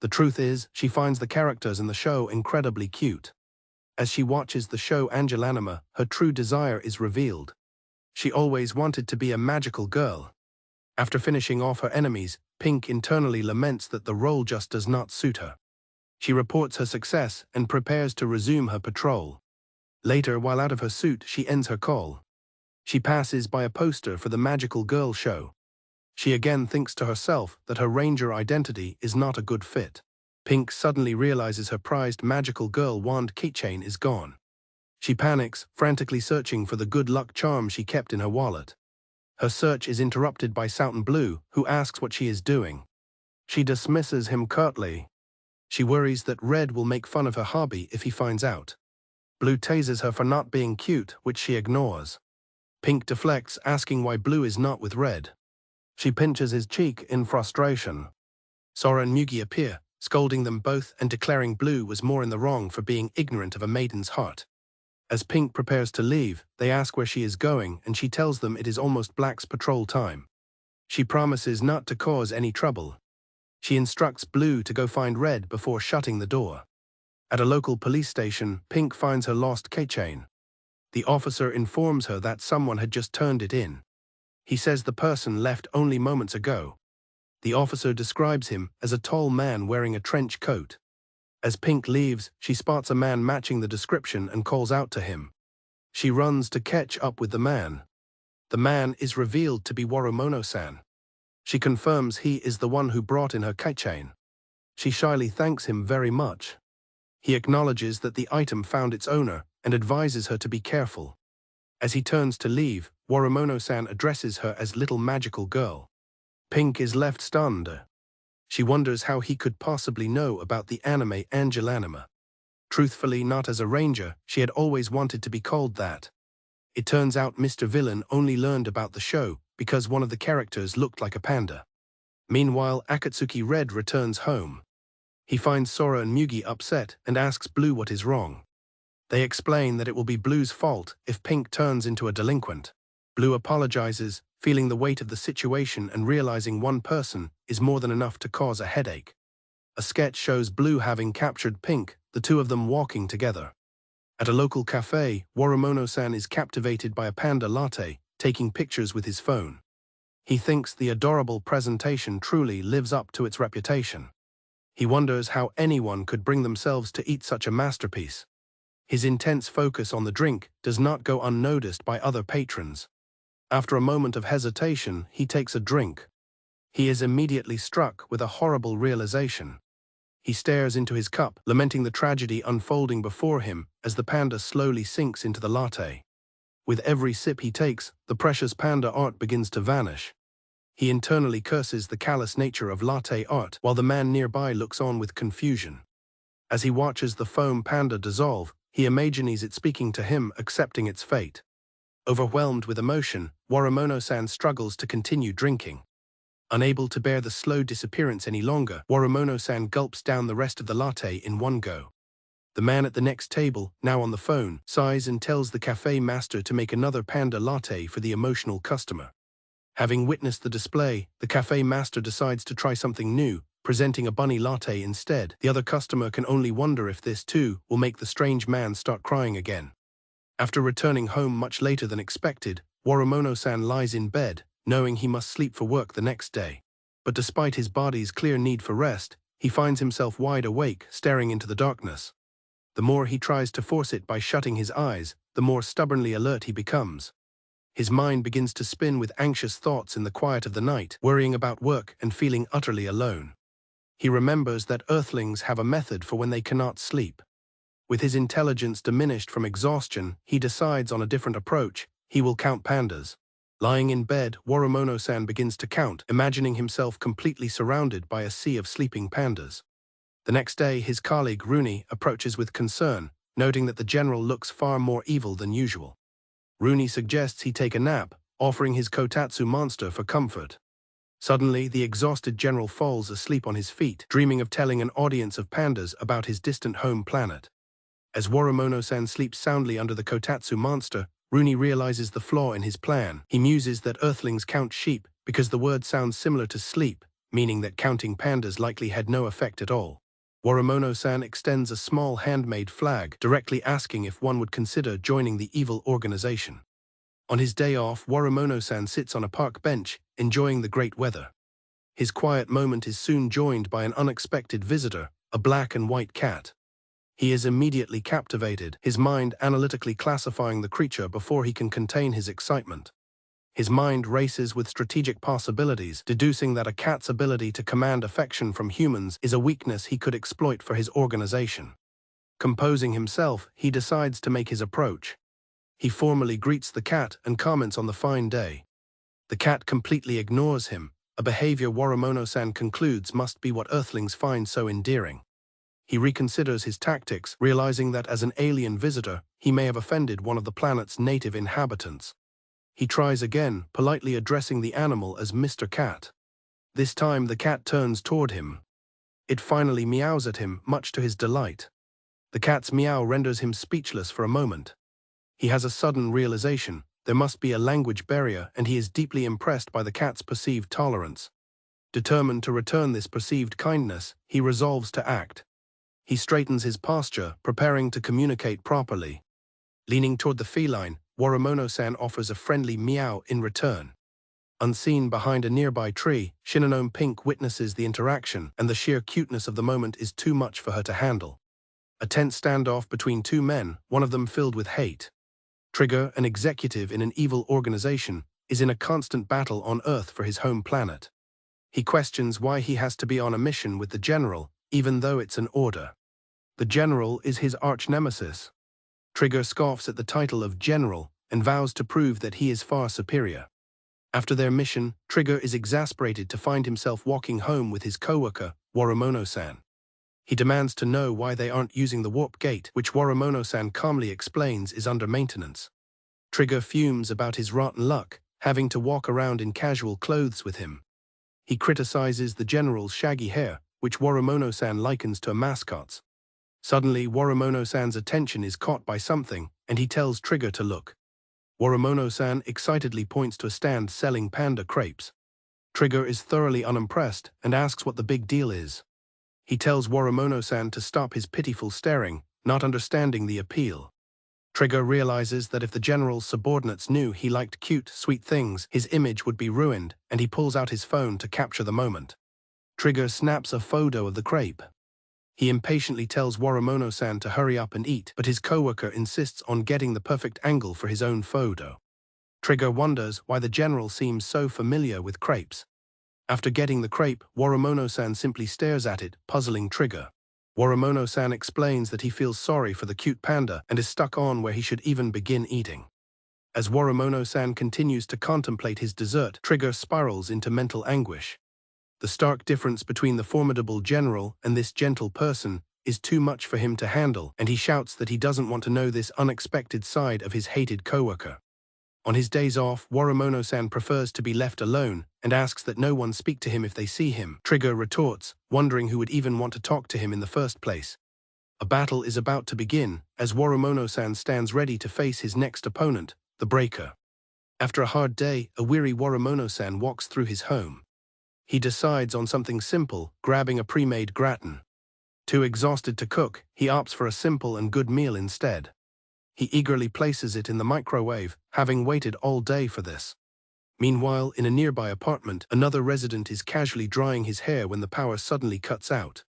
The truth is, she finds the characters in the show incredibly cute. As she watches the show Angelanima, her true desire is revealed. She always wanted to be a magical girl. After finishing off her enemies, Pink internally laments that the role just does not suit her. She reports her success and prepares to resume her patrol. Later, while out of her suit, she ends her call. She passes by a poster for the Magical Girl show. She again thinks to herself that her ranger identity is not a good fit. Pink suddenly realizes her prized Magical Girl wand keychain is gone. She panics, frantically searching for the good luck charm she kept in her wallet. Her search is interrupted by Souten Blue, who asks what she is doing. She dismisses him curtly. She worries that Red will make fun of her hobby if he finds out. Blue tases her for not being cute, which she ignores. Pink deflects, asking why Blue is not with Red. She pinches his cheek in frustration. Sora and Mugi appear, scolding them both and declaring Blue was more in the wrong for being ignorant of a maiden's heart. As Pink prepares to leave, they ask where she is going, and she tells them it is almost Black's patrol time. She promises not to cause any trouble. She instructs Blue to go find Red before shutting the door. At a local police station, Pink finds her lost keychain. The officer informs her that someone had just turned it in. He says the person left only moments ago. The officer describes him as a tall man wearing a trench coat. As Pink leaves, she spots a man matching the description and calls out to him. She runs to catch up with the man. The man is revealed to be Warumono-san. She confirms he is the one who brought in her keychain. She shyly thanks him very much. He acknowledges that the item found its owner and advises her to be careful. As he turns to leave, Warumono-san addresses her as Little Magical Girl. Pink is left stunned. She wonders how he could possibly know about the anime Angelanima. Truthfully, not as a ranger, she had always wanted to be called that. It turns out Mr. Villain only learned about the show because one of the characters looked like a panda. Meanwhile, Akatsuki Red returns home. He finds Sora and Mugi upset and asks Blue what is wrong. They explain that it will be Blue's fault if Pink turns into a delinquent. Blue apologizes, feeling the weight of the situation and realizing one person is more than enough to cause a headache. A sketch shows Blue having captured Pink, the two of them walking together. At a local cafe, Warumono-san is captivated by a panda latte, taking pictures with his phone. He thinks the adorable presentation truly lives up to its reputation. He wonders how anyone could bring themselves to eat such a masterpiece. His intense focus on the drink does not go unnoticed by other patrons. After a moment of hesitation, he takes a drink. He is immediately struck with a horrible realization. He stares into his cup, lamenting the tragedy unfolding before him as the panda slowly sinks into the latte. With every sip he takes, the precious panda art begins to vanish. He internally curses the callous nature of latte art, while the man nearby looks on with confusion. As he watches the foam panda dissolve, he imagines it speaking to him, accepting its fate. Overwhelmed with emotion, Warumono-san struggles to continue drinking. Unable to bear the slow disappearance any longer, Warumono-san gulps down the rest of the latte in one go. The man at the next table, now on the phone, sighs and tells the cafe master to make another panda latte for the emotional customer. Having witnessed the display, the cafe master decides to try something new, presenting a bunny latte instead. The other customer can only wonder if this, too, will make the strange man start crying again. After returning home much later than expected, Warumono-san lies in bed, knowing he must sleep for work the next day. But despite his body's clear need for rest, he finds himself wide awake, staring into the darkness. The more he tries to force it by shutting his eyes, the more stubbornly alert he becomes. His mind begins to spin with anxious thoughts in the quiet of the night, worrying about work and feeling utterly alone. He remembers that Earthlings have a method for when they cannot sleep. With his intelligence diminished from exhaustion, he decides on a different approach. He will count pandas. Lying in bed, Warumono-san begins to count, imagining himself completely surrounded by a sea of sleeping pandas. The next day, his colleague Rooney approaches with concern, noting that the general looks far more evil than usual. Rooney suggests he take a nap, offering his Kotatsu monster for comfort. Suddenly, the exhausted general falls asleep on his feet, dreaming of telling an audience of pandas about his distant home planet. As Warumono-san sleeps soundly under the Kotatsu monster, Rooney realizes the flaw in his plan. He muses that Earthlings count sheep because the word sounds similar to sleep, meaning that counting pandas likely had no effect at all. Warumono-san extends a small handmade flag, directly asking if one would consider joining the evil organization. On his day off, Warumono-san sits on a park bench, enjoying the great weather. His quiet moment is soon joined by an unexpected visitor, a black and white cat. He is immediately captivated, his mind analytically classifying the creature before he can contain his excitement. His mind races with strategic possibilities, deducing that a cat's ability to command affection from humans is a weakness he could exploit for his organization. Composing himself, he decides to make his approach. He formally greets the cat and comments on the fine day. The cat completely ignores him, a behavior Worimono-san concludes must be what Earthlings find so endearing. He reconsiders his tactics, realizing that as an alien visitor, he may have offended one of the planet's native inhabitants. He tries again, politely addressing the animal as Mr. Cat. This time the cat turns toward him. It finally meows at him, much to his delight. The cat's meow renders him speechless for a moment. He has a sudden realization, there must be a language barrier, and he is deeply impressed by the cat's perceived tolerance. Determined to return this perceived kindness, he resolves to act. He straightens his posture, preparing to communicate properly. Leaning toward the feline, Worimono-san offers a friendly meow in return. Unseen behind a nearby tree, Shinonome Pink witnesses the interaction, and the sheer cuteness of the moment is too much for her to handle. A tense standoff between two men, one of them filled with hate. Trigger, an executive in an evil organization, is in a constant battle on Earth for his home planet. He questions why he has to be on a mission with the general, even though it's an order. The general is his arch-nemesis. Trigger scoffs at the title of general and vows to prove that he is far superior. After their mission, Trigger is exasperated to find himself walking home with his co-worker, Worimono-san. He demands to know why they aren't using the warp gate, which Worimono-san calmly explains is under maintenance. Trigger fumes about his rotten luck, having to walk around in casual clothes with him. He criticizes the general's shaggy hair, which Worimono-san likens to a mascot's. Suddenly, Worimono-san's attention is caught by something, and he tells Trigger to look. Worimono-san excitedly points to a stand selling panda crepes. Trigger is thoroughly unimpressed and asks what the big deal is. He tells Worimono-san to stop his pitiful staring, not understanding the appeal. Trigger realizes that if the general's subordinates knew he liked cute, sweet things, his image would be ruined, and he pulls out his phone to capture the moment. Trigger snaps a photo of the crepe. He impatiently tells Worimono-san to hurry up and eat, but his coworker insists on getting the perfect angle for his own photo. Trigger wonders why the general seems so familiar with crepes. After getting the crepe, Worimono-san simply stares at it, puzzling Trigger. Worimono-san explains that he feels sorry for the cute panda and is stuck on where he should even begin eating. As Worimono-san continues to contemplate his dessert, Trigger spirals into mental anguish. The stark difference between the formidable general and this gentle person is too much for him to handle, and he shouts that he doesn't want to know this unexpected side of his hated coworker. On his days off, Worimono-san prefers to be left alone and asks that no one speak to him if they see him. Trigger retorts, wondering who would even want to talk to him in the first place. A battle is about to begin, as Worimono-san stands ready to face his next opponent, the Breaker. After a hard day, a weary Worimono-san walks through his home. He decides on something simple, grabbing a pre-made gratin. Too exhausted to cook, he opts for a simple and good meal instead. He eagerly places it in the microwave, having waited all day for this. Meanwhile, in a nearby apartment, another resident is casually drying his hair when the power suddenly cuts out.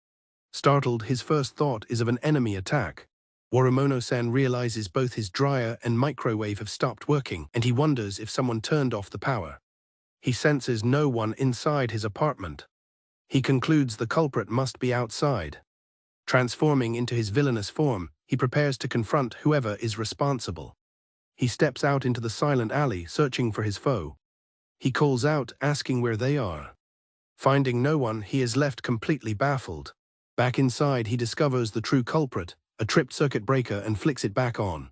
Startled, his first thought is of an enemy attack. Worimono-san realizes both his dryer and microwave have stopped working, and he wonders if someone turned off the power. He senses no one inside his apartment. He concludes the culprit must be outside. Transforming into his villainous form, he prepares to confront whoever is responsible. He steps out into the silent alley, searching for his foe. He calls out, asking where they are. Finding no one, he is left completely baffled. Back inside, he discovers the true culprit, a tripped circuit breaker, and flicks it back on.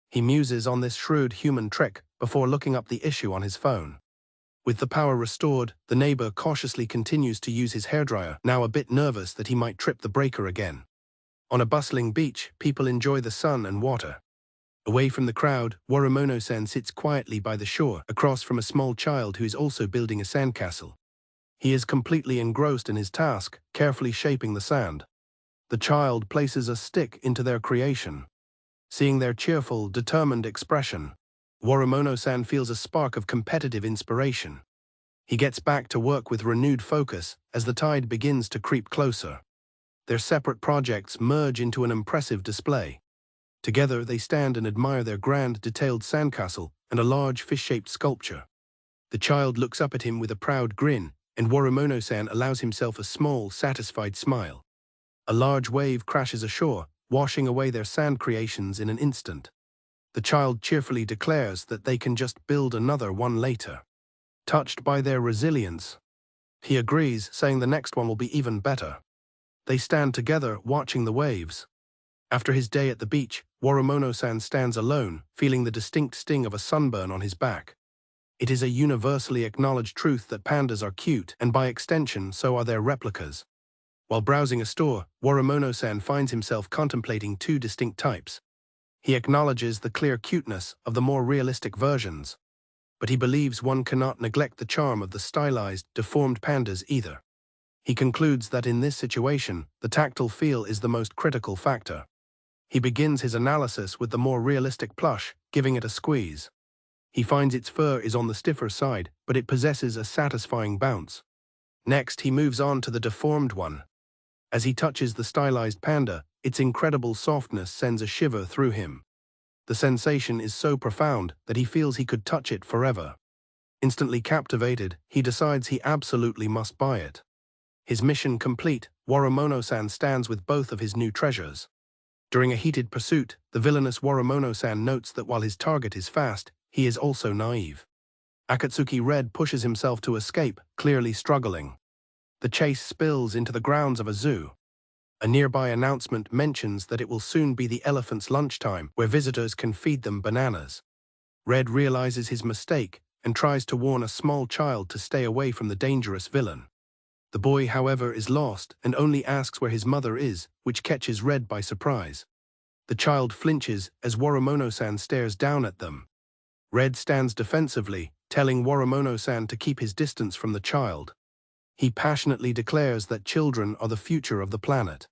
He muses on this shrewd human trick before looking up the issue on his phone. With the power restored, the neighbor cautiously continues to use his hairdryer, now a bit nervous that he might trip the breaker again. On a bustling beach, people enjoy the sun and water. Away from the crowd, Worimono-san sits quietly by the shore, across from a small child who is also building a sandcastle. He is completely engrossed in his task, carefully shaping the sand. The child places a stick into their creation. Seeing their cheerful, determined expression, Worimono-san feels a spark of competitive inspiration. He gets back to work with renewed focus as the tide begins to creep closer. Their separate projects merge into an impressive display. Together, they stand and admire their grand, detailed sandcastle and a large fish-shaped sculpture. The child looks up at him with a proud grin, and Worimono-san allows himself a small, satisfied smile. A large wave crashes ashore, washing away their sand creations in an instant. The child cheerfully declares that they can just build another one later. Touched by their resilience, he agrees, saying the next one will be even better. They stand together, watching the waves. After his day at the beach, Worimono-san stands alone, feeling the distinct sting of a sunburn on his back. It is a universally acknowledged truth that pandas are cute, and by extension, so are their replicas. While browsing a store, Worimono-san finds himself contemplating two distinct types. He acknowledges the clear cuteness of the more realistic versions, but he believes one cannot neglect the charm of the stylized, deformed pandas either. He concludes that in this situation, the tactile feel is the most critical factor. He begins his analysis with the more realistic plush, giving it a squeeze. He finds its fur is on the stiffer side, but it possesses a satisfying bounce. Next, he moves on to the deformed one. As he touches the stylized panda, its incredible softness sends a shiver through him. The sensation is so profound that he feels he could touch it forever. Instantly captivated, he decides he absolutely must buy it. His mission complete, Worimono-san stands with both of his new treasures. During a heated pursuit, the villainous Worimono-san notes that while his target is fast, he is also naive. Akatsuki Red pushes himself to escape, clearly struggling. The chase spills into the grounds of a zoo. A nearby announcement mentions that it will soon be the elephants' lunchtime, where visitors can feed them bananas. Red realizes his mistake and tries to warn a small child to stay away from the dangerous villain. The boy, however, is lost and only asks where his mother is, which catches Red by surprise. The child flinches as Worimono-san stares down at them. Red stands defensively, telling Worimono-san to keep his distance from the child. He passionately declares that children are the future of the planet.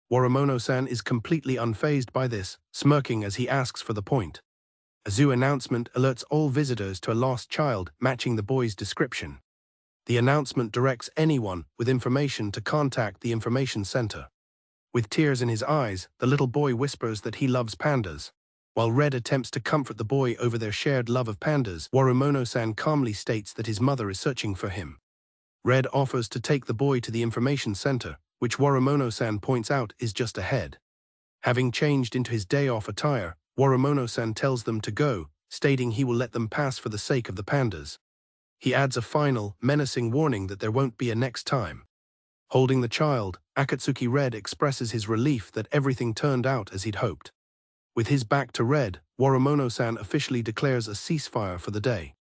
Worimono-san is completely unfazed by this, smirking as he asks for the point. A zoo announcement alerts all visitors to a lost child matching the boy's description. The announcement directs anyone with information to contact the information center. With tears in his eyes, the little boy whispers that he loves pandas. While Red attempts to comfort the boy over their shared love of pandas, Worimono-san calmly states that his mother is searching for him. Red offers to take the boy to the information center, which Worimono-san points out is just ahead. Having changed into his day-off attire, Worimono-san tells them to go, stating he will let them pass for the sake of the pandas. He adds a final, menacing warning that there won't be a next time. Holding the child, Akatsuki Red expresses his relief that everything turned out as he'd hoped. With his back to Red, Worimono-san officially declares a ceasefire for the day.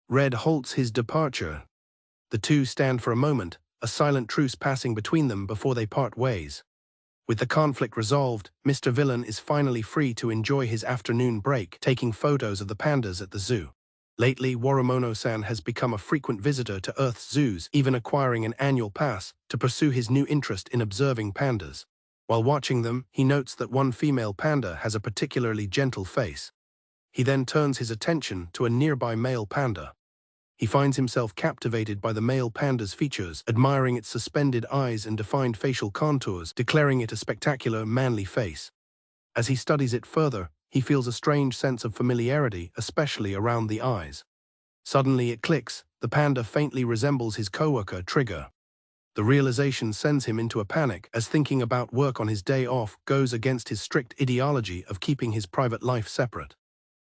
Red halts his departure. The two stand for a moment, a silent truce passing between them before they part ways. With the conflict resolved, Mr. Villain is finally free to enjoy his afternoon break, taking photos of the pandas at the zoo. Lately, Worimono-san has become a frequent visitor to Earth's zoos, even acquiring an annual pass to pursue his new interest in observing pandas. While watching them, he notes that one female panda has a particularly gentle face. He then turns his attention to a nearby male panda. He finds himself captivated by the male panda's features, admiring its suspended eyes and defined facial contours, declaring it a spectacular, manly face. As he studies it further, he feels a strange sense of familiarity, especially around the eyes. Suddenly it clicks, the panda faintly resembles his coworker, Trigger. The realization sends him into a panic, as thinking about work on his day off goes against his strict ideology of keeping his private life separate.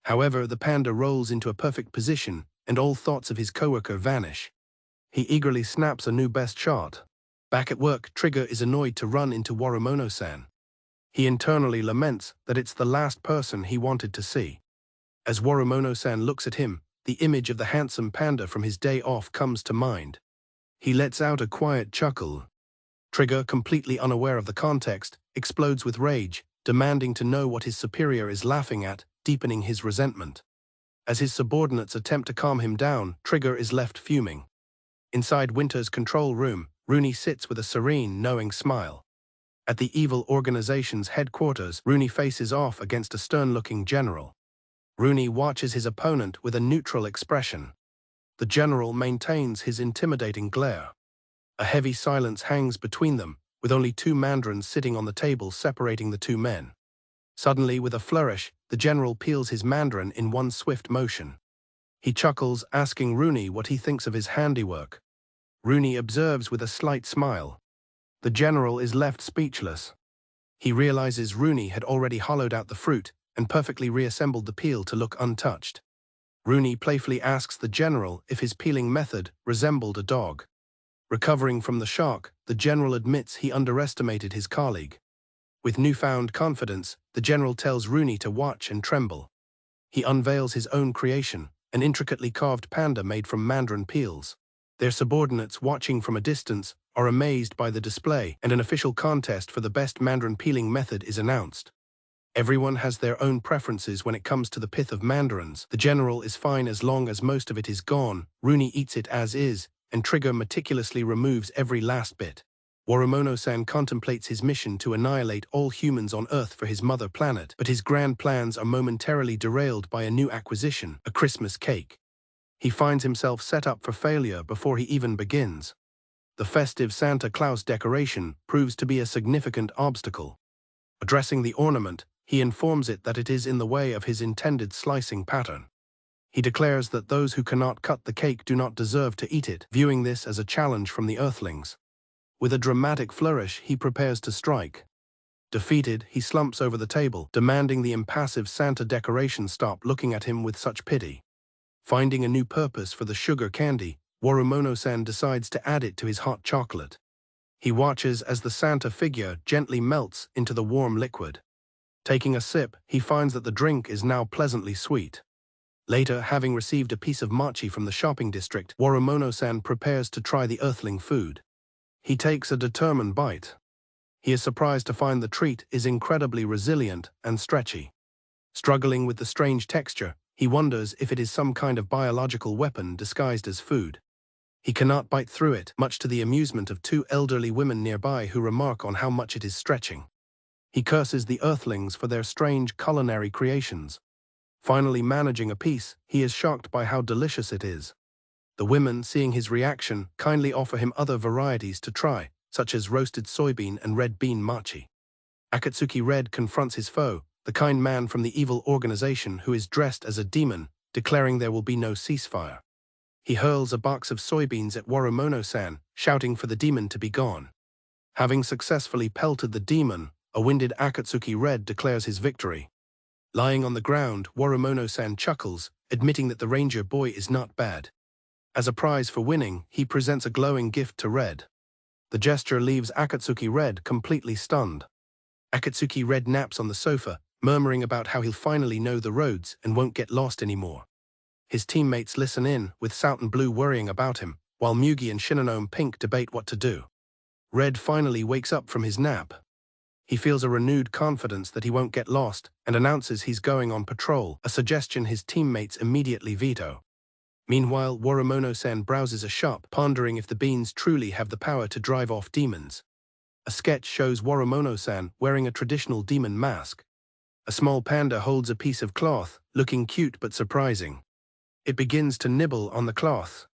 However, the panda rolls into a perfect position, and all thoughts of his coworker vanish. He eagerly snaps a new best shot. Back at work, Trigger is annoyed to run into Worimono-san. He internally laments that it's the last person he wanted to see. As Worimono-san looks at him, the image of the handsome panda from his day off comes to mind. He lets out a quiet chuckle. Trigger, completely unaware of the context, explodes with rage, demanding to know what his superior is laughing at, deepening his resentment. As his subordinates attempt to calm him down, Trigger is left fuming. Inside Winter's control room, Rooney sits with a serene, knowing smile. At the evil organization's headquarters, Rooney faces off against a stern-looking general. Rooney watches his opponent with a neutral expression. The general maintains his intimidating glare. A heavy silence hangs between them, with only two mandarins sitting on the table separating the two men. Suddenly, with a flourish, the general peels his mandarin in one swift motion. He chuckles, asking Rooney what he thinks of his handiwork. Rooney observes with a slight smile. The general is left speechless. He realizes Rooney had already hollowed out the fruit and perfectly reassembled the peel to look untouched. Rooney playfully asks the general if his peeling method resembled a dog. Recovering from the shock, the general admits he underestimated his colleague. With newfound confidence, the general tells Rooney to watch and tremble. He unveils his own creation, an intricately carved panda made from mandarin peels. Their subordinates, watching from a distance, are amazed by the display, and an official contest for the best mandarin peeling method is announced. Everyone has their own preferences when it comes to the pith of mandarins. The general is fine as long as most of it is gone. Rooney eats it as is, and Trigger meticulously removes every last bit. Worimono-san contemplates his mission to annihilate all humans on Earth for his mother planet, but his grand plans are momentarily derailed by a new acquisition, a Christmas cake. He finds himself set up for failure before he even begins. The festive Santa Claus decoration proves to be a significant obstacle. Addressing the ornament, he informs it that it is in the way of his intended slicing pattern. He declares that those who cannot cut the cake do not deserve to eat it, viewing this as a challenge from the Earthlings. With a dramatic flourish, he prepares to strike. Defeated, he slumps over the table, demanding the impassive Santa decoration stop looking at him with such pity. Finding a new purpose for the sugar candy, Worimono-san decides to add it to his hot chocolate. He watches as the Santa figure gently melts into the warm liquid. Taking a sip, he finds that the drink is now pleasantly sweet. Later, having received a piece of mochi from the shopping district, Worimono-san prepares to try the Earthling food. He takes a determined bite. He is surprised to find the treat is incredibly resilient and stretchy. Struggling with the strange texture, he wonders if it is some kind of biological weapon disguised as food. He cannot bite through it, much to the amusement of two elderly women nearby who remark on how much it is stretching. He curses the Earthlings for their strange culinary creations. Finally managing a piece, he is shocked by how delicious it is. The women, seeing his reaction, kindly offer him other varieties to try, such as roasted soybean and red bean mochi. Akatsuki Red confronts his foe, the kind man from the evil organization who is dressed as a demon, declaring there will be no ceasefire. He hurls a box of soybeans at Worimono-san, shouting for the demon to be gone. Having successfully pelted the demon, a winded Akatsuki Red declares his victory. Lying on the ground, Worimono-san chuckles, admitting that the ranger boy is not bad. As a prize for winning, he presents a glowing gift to Red. The gesture leaves Akatsuki Red completely stunned. Akatsuki Red naps on the sofa, murmuring about how he'll finally know the roads and won't get lost anymore. His teammates listen in, with Southern Blue worrying about him, while Mugi and Shinonome Pink debate what to do. Red finally wakes up from his nap. He feels a renewed confidence that he won't get lost and announces he's going on patrol, a suggestion his teammates immediately veto. Meanwhile, Worimono-san browses a shop, pondering if the beans truly have the power to drive off demons. A sketch shows Worimono-san wearing a traditional demon mask. A small panda holds a piece of cloth, looking cute but surprising. It begins to nibble on the cloth.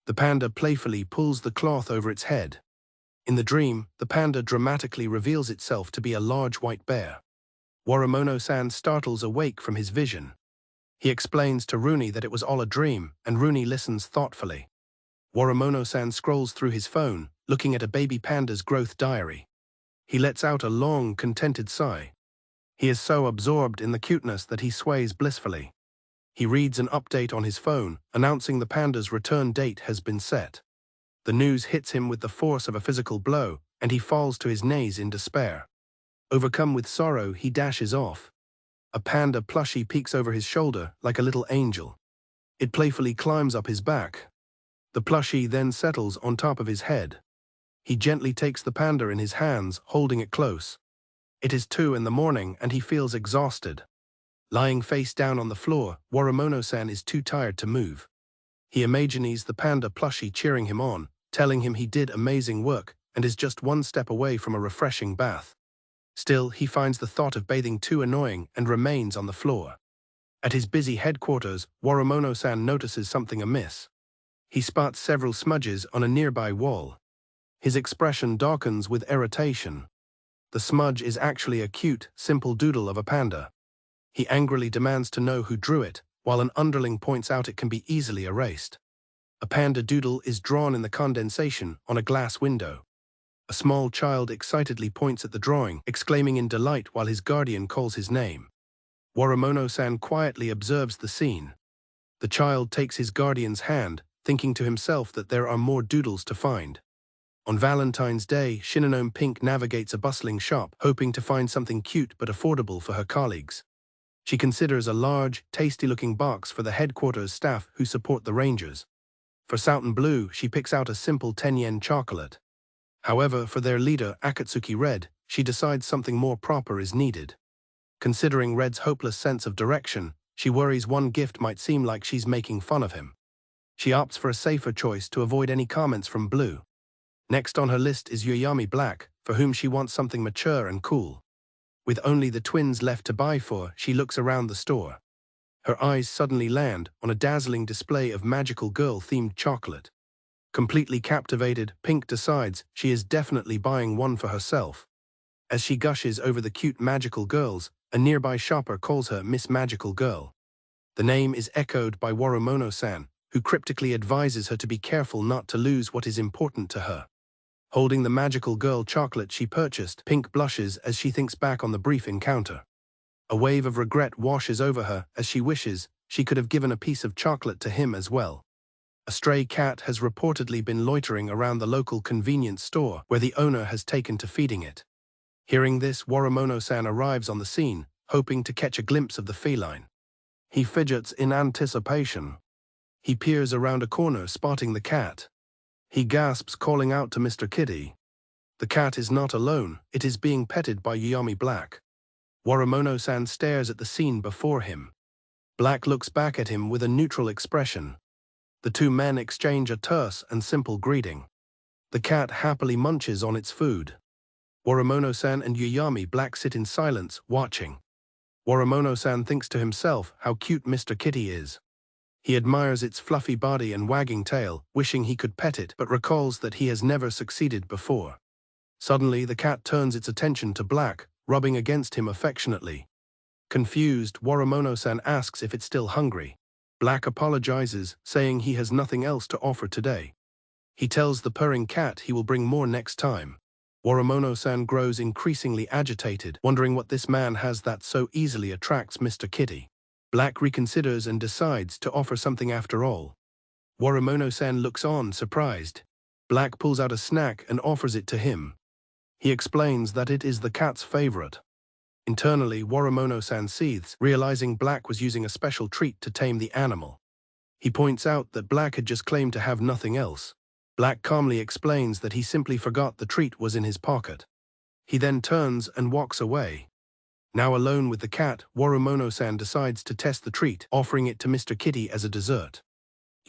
The panda playfully pulls the cloth over its head. In the dream, the panda dramatically reveals itself to be a large white bear. Worimono-san startles awake from his vision. He explains to Rooney that it was all a dream, and Rooney listens thoughtfully. Worimono-san scrolls through his phone, looking at a baby panda's growth diary. He lets out a long, contented sigh. He is so absorbed in the cuteness that he sways blissfully. He reads an update on his phone, announcing the panda's return date has been set. The news hits him with the force of a physical blow, and he falls to his knees in despair. Overcome with sorrow, he dashes off. A panda plushie peeks over his shoulder like a little angel. It playfully climbs up his back. The plushie then settles on top of his head. He gently takes the panda in his hands, holding it close. It is 2 in the morning and he feels exhausted. Lying face down on the floor, Worimono-san is too tired to move. He imagines the panda plushie cheering him on, telling him he did amazing work and is just 1 step away from a refreshing bath. Still, he finds the thought of bathing too annoying and remains on the floor. At his busy headquarters, Worimono-san notices something amiss. He spots several smudges on a nearby wall. His expression darkens with irritation. The smudge is actually a cute, simple doodle of a panda. He angrily demands to know who drew it, while an underling points out it can be easily erased. A panda doodle is drawn in the condensation on a glass window. A small child excitedly points at the drawing, exclaiming in delight while his guardian calls his name. Worimono-san quietly observes the scene. The child takes his guardian's hand, thinking to himself that there are more doodles to find. On Valentine's Day, Shinonome Pink navigates a bustling shop, hoping to find something cute but affordable for her colleagues. She considers a large, tasty-looking box for the headquarters staff who support the Rangers. For Southern Blue, she picks out a simple 10-yen chocolate. However, for their leader, Akatsuki Red, she decides something more proper is needed. Considering Red's hopeless sense of direction, she worries one gift might seem like she's making fun of him. She opts for a safer choice to avoid any comments from Blue. Next on her list is Yuyami Black, for whom she wants something mature and cool. With only the twins left to buy for, she looks around the store. Her eyes suddenly land on a dazzling display of magical girl-themed chocolate. Completely captivated, Pink decides she is definitely buying one for herself. As she gushes over the cute magical girls, a nearby shopper calls her Miss Magical Girl. The name is echoed by Worimono-san, who cryptically advises her to be careful not to lose what is important to her. Holding the magical girl chocolate she purchased, Pink blushes as she thinks back on the brief encounter. A wave of regret washes over her as she wishes she could have given a piece of chocolate to him as well. A stray cat has reportedly been loitering around the local convenience store where the owner has taken to feeding it. Hearing this, Worimono-san arrives on the scene, hoping to catch a glimpse of the feline. He fidgets in anticipation. He peers around a corner, spotting the cat. He gasps, calling out to Mr. Kitty. The cat is not alone, it is being petted by Yuyami Black. Worimono-san stares at the scene before him. Black looks back at him with a neutral expression. The two men exchange a terse and simple greeting. The cat happily munches on its food. Worimono-san and Yuyami Black sit in silence, watching. Worimono-san thinks to himself how cute Mr. Kitty is. He admires its fluffy body and wagging tail, wishing he could pet it, but recalls that he has never succeeded before. Suddenly, the cat turns its attention to Black, rubbing against him affectionately. Confused, Worimono-san asks if it's still hungry. Black apologizes, saying he has nothing else to offer today. He tells the purring cat he will bring more next time. Worimono-san grows increasingly agitated, wondering what this man has that so easily attracts Mr. Kitty. Black reconsiders and decides to offer something after all. Worimono-san looks on, surprised. Black pulls out a snack and offers it to him. He explains that it is the cat's favorite. Internally, Worimono-san seethes, realizing Black was using a special treat to tame the animal. He points out that Black had just claimed to have nothing else. Black calmly explains that he simply forgot the treat was in his pocket. He then turns and walks away. Now alone with the cat, Worimono-san decides to test the treat, offering it to Mr. Kitty as a dessert.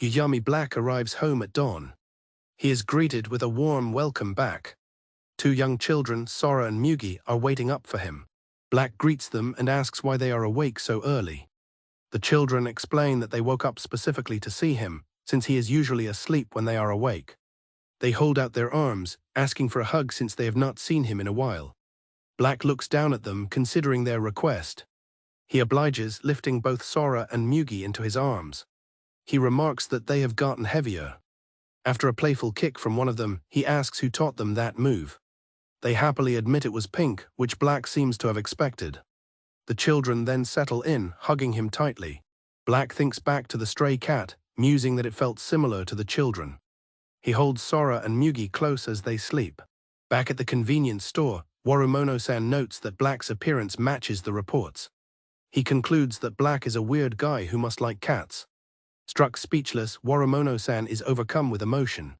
Yuyami Black arrives home at dawn. He is greeted with a warm welcome back. Two young children, Sora and Mugi, are waiting up for him. Black greets them and asks why they are awake so early. The children explain that they woke up specifically to see him, since he is usually asleep when they are awake. They hold out their arms, asking for a hug since they have not seen him in a while. Black looks down at them, considering their request. He obliges, lifting both Sora and Mugi into his arms. He remarks that they have gotten heavier. After a playful kick from one of them, he asks who taught them that move. They happily admit it was Pink, which Black seems to have expected. The children then settle in, hugging him tightly. Black thinks back to the stray cat, musing that it felt similar to the children. He holds Sora and Mugi close as they sleep. Back at the convenience store, Worimono-san notes that Black's appearance matches the reports. He concludes that Black is a weird guy who must like cats. Struck speechless, Worimono-san is overcome with emotion.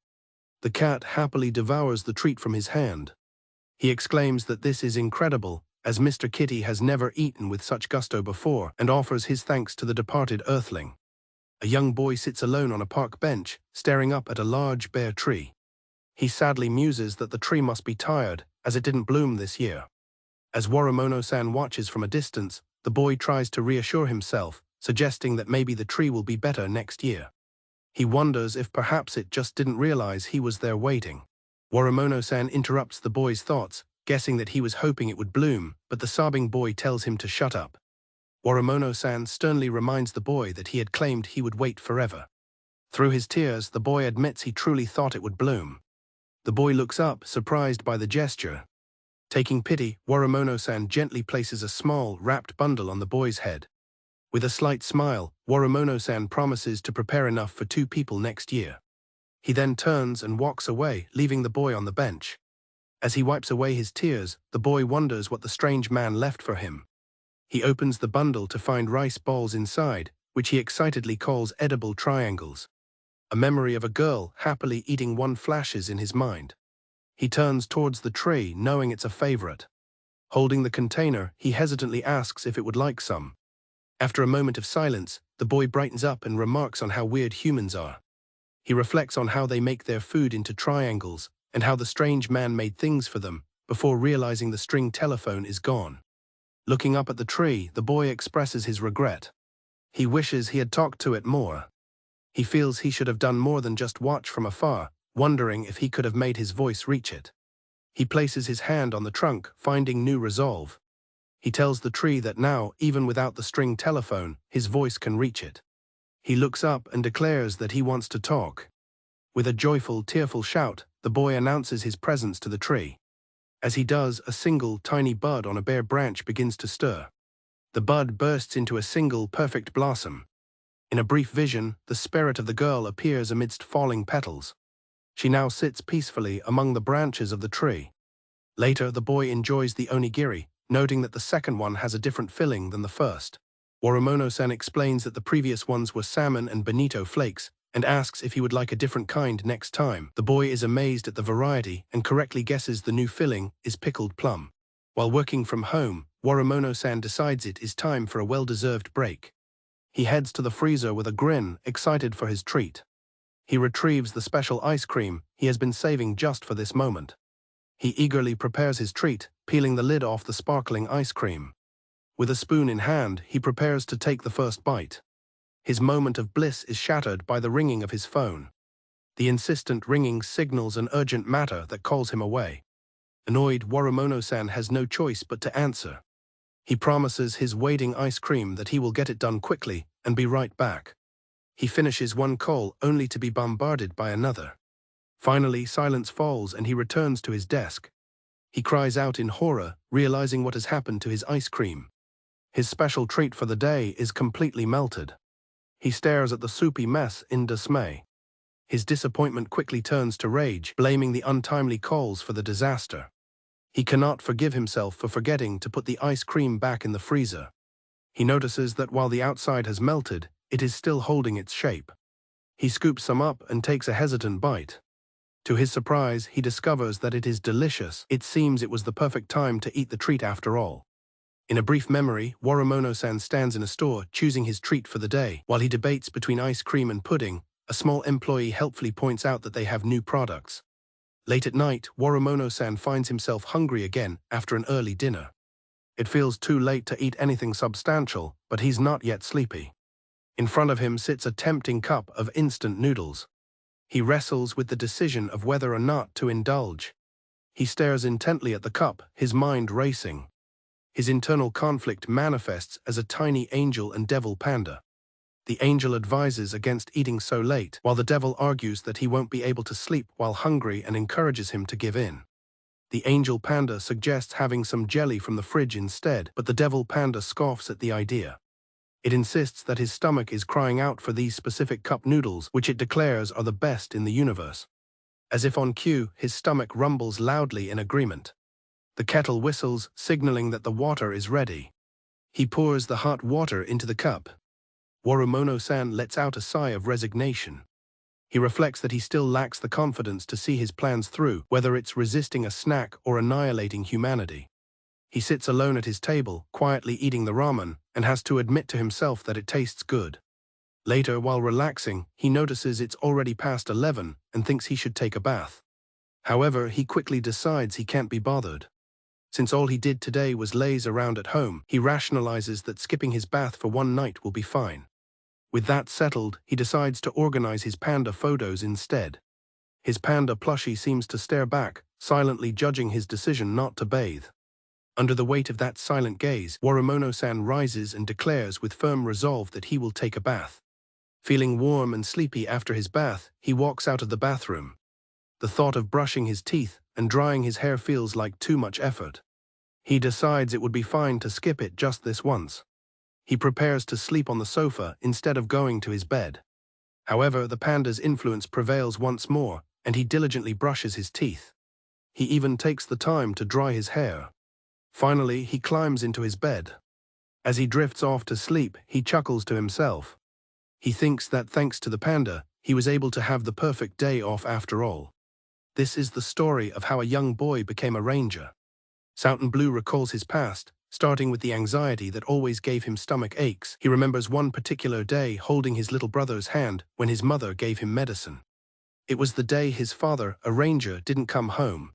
The cat happily devours the treat from his hand. He exclaims that this is incredible, as Mr. Kitty has never eaten with such gusto before, and offers his thanks to the departed earthling. A young boy sits alone on a park bench, staring up at a large bare tree. He sadly muses that the tree must be tired, as it didn't bloom this year. As Worimono-san watches from a distance, the boy tries to reassure himself, suggesting that maybe the tree will be better next year. He wonders if perhaps it just didn't realize he was there waiting. Waramono-san interrupts the boy's thoughts, guessing that he was hoping it would bloom, but the sobbing boy tells him to shut up. Waramono-san sternly reminds the boy that he had claimed he would wait forever. Through his tears, the boy admits he truly thought it would bloom. The boy looks up, surprised by the gesture. Taking pity, Waramono-san gently places a small, wrapped bundle on the boy's head. With a slight smile, Waramono-san promises to prepare enough for 2 people next year. He then turns and walks away, leaving the boy on the bench. As he wipes away his tears, the boy wonders what the strange man left for him. He opens the bundle to find rice balls inside, which he excitedly calls edible triangles. A memory of a girl happily eating one flashes in his mind. He turns towards the tree, knowing it's a favorite. Holding the container, he hesitantly asks if it would like some. After a moment of silence, the boy brightens up and remarks on how weird humans are. He reflects on how they make their food into triangles, and how the strange man made things for them, before realizing the string telephone is gone. Looking up at the tree, the boy expresses his regret. He wishes he had talked to it more. He feels he should have done more than just watch from afar, wondering if he could have made his voice reach it. He places his hand on the trunk, finding new resolve. He tells the tree that now, even without the string telephone, his voice can reach it. He looks up and declares that he wants to talk. With a joyful, tearful shout, the boy announces his presence to the tree. As he does, a single, tiny bud on a bare branch begins to stir. The bud bursts into a single, perfect blossom. In a brief vision, the spirit of the girl appears amidst falling petals. She now sits peacefully among the branches of the tree. Later, the boy enjoys the onigiri, noting that the second one has a different filling than the first. Waramono-san explains that the previous ones were salmon and bonito flakes, and asks if he would like a different kind next time. The boy is amazed at the variety and correctly guesses the new filling is pickled plum. While working from home, Waramono-san decides it is time for a well-deserved break. He heads to the freezer with a grin, excited for his treat. He retrieves the special ice cream he has been saving just for this moment. He eagerly prepares his treat, peeling the lid off the sparkling ice cream. With a spoon in hand, he prepares to take the first bite. His moment of bliss is shattered by the ringing of his phone. The insistent ringing signals an urgent matter that calls him away. Annoyed, Waramono-san has no choice but to answer. He promises his waiting ice cream that he will get it done quickly and be right back. He finishes one call only to be bombarded by another. Finally, silence falls and he returns to his desk. He cries out in horror, realizing what has happened to his ice cream. His special treat for the day is completely melted. He stares at the soupy mess in dismay. His disappointment quickly turns to rage, blaming the untimely calls for the disaster. He cannot forgive himself for forgetting to put the ice cream back in the freezer. He notices that while the outside has melted, it is still holding its shape. He scoops some up and takes a hesitant bite. To his surprise, he discovers that it is delicious. It seems it was the perfect time to eat the treat after all. In a brief memory, Waramono-san stands in a store, choosing his treat for the day. While he debates between ice cream and pudding, a small employee helpfully points out that they have new products. Late at night, Waramono-san finds himself hungry again after an early dinner. It feels too late to eat anything substantial, but he's not yet sleepy. In front of him sits a tempting cup of instant noodles. He wrestles with the decision of whether or not to indulge. He stares intently at the cup, his mind racing. His internal conflict manifests as a tiny angel and devil panda. The angel advises against eating so late, while the devil argues that he won't be able to sleep while hungry and encourages him to give in. The angel panda suggests having some jelly from the fridge instead, but the devil panda scoffs at the idea. It insists that his stomach is crying out for these specific cup noodles, which it declares are the best in the universe. As if on cue, his stomach rumbles loudly in agreement. The kettle whistles, signaling that the water is ready. He pours the hot water into the cup. Waramono-san lets out a sigh of resignation. He reflects that he still lacks the confidence to see his plans through, whether it's resisting a snack or annihilating humanity. He sits alone at his table, quietly eating the ramen, and has to admit to himself that it tastes good. Later, while relaxing, he notices it's already past 11 and thinks he should take a bath. However, he quickly decides he can't be bothered. Since all he did today was laze around at home, he rationalizes that skipping his bath for one night will be fine. With that settled, he decides to organize his panda photos instead. His panda plushie seems to stare back, silently judging his decision not to bathe. Under the weight of that silent gaze, Warumono-san rises and declares with firm resolve that he will take a bath. Feeling warm and sleepy after his bath, he walks out of the bathroom. The thought of brushing his teeth and drying his hair feels like too much effort. He decides it would be fine to skip it just this once. He prepares to sleep on the sofa instead of going to his bed. However, the panda's influence prevails once more, and he diligently brushes his teeth. He even takes the time to dry his hair. Finally, he climbs into his bed. As he drifts off to sleep, he chuckles to himself. He thinks that thanks to the panda, he was able to have the perfect day off after all. This is the story of how a young boy became a ranger. Souten Blue recalls his past, starting with the anxiety that always gave him stomach aches. He remembers one particular day holding his little brother's hand when his mother gave him medicine. It was the day his father, a ranger, didn't come home.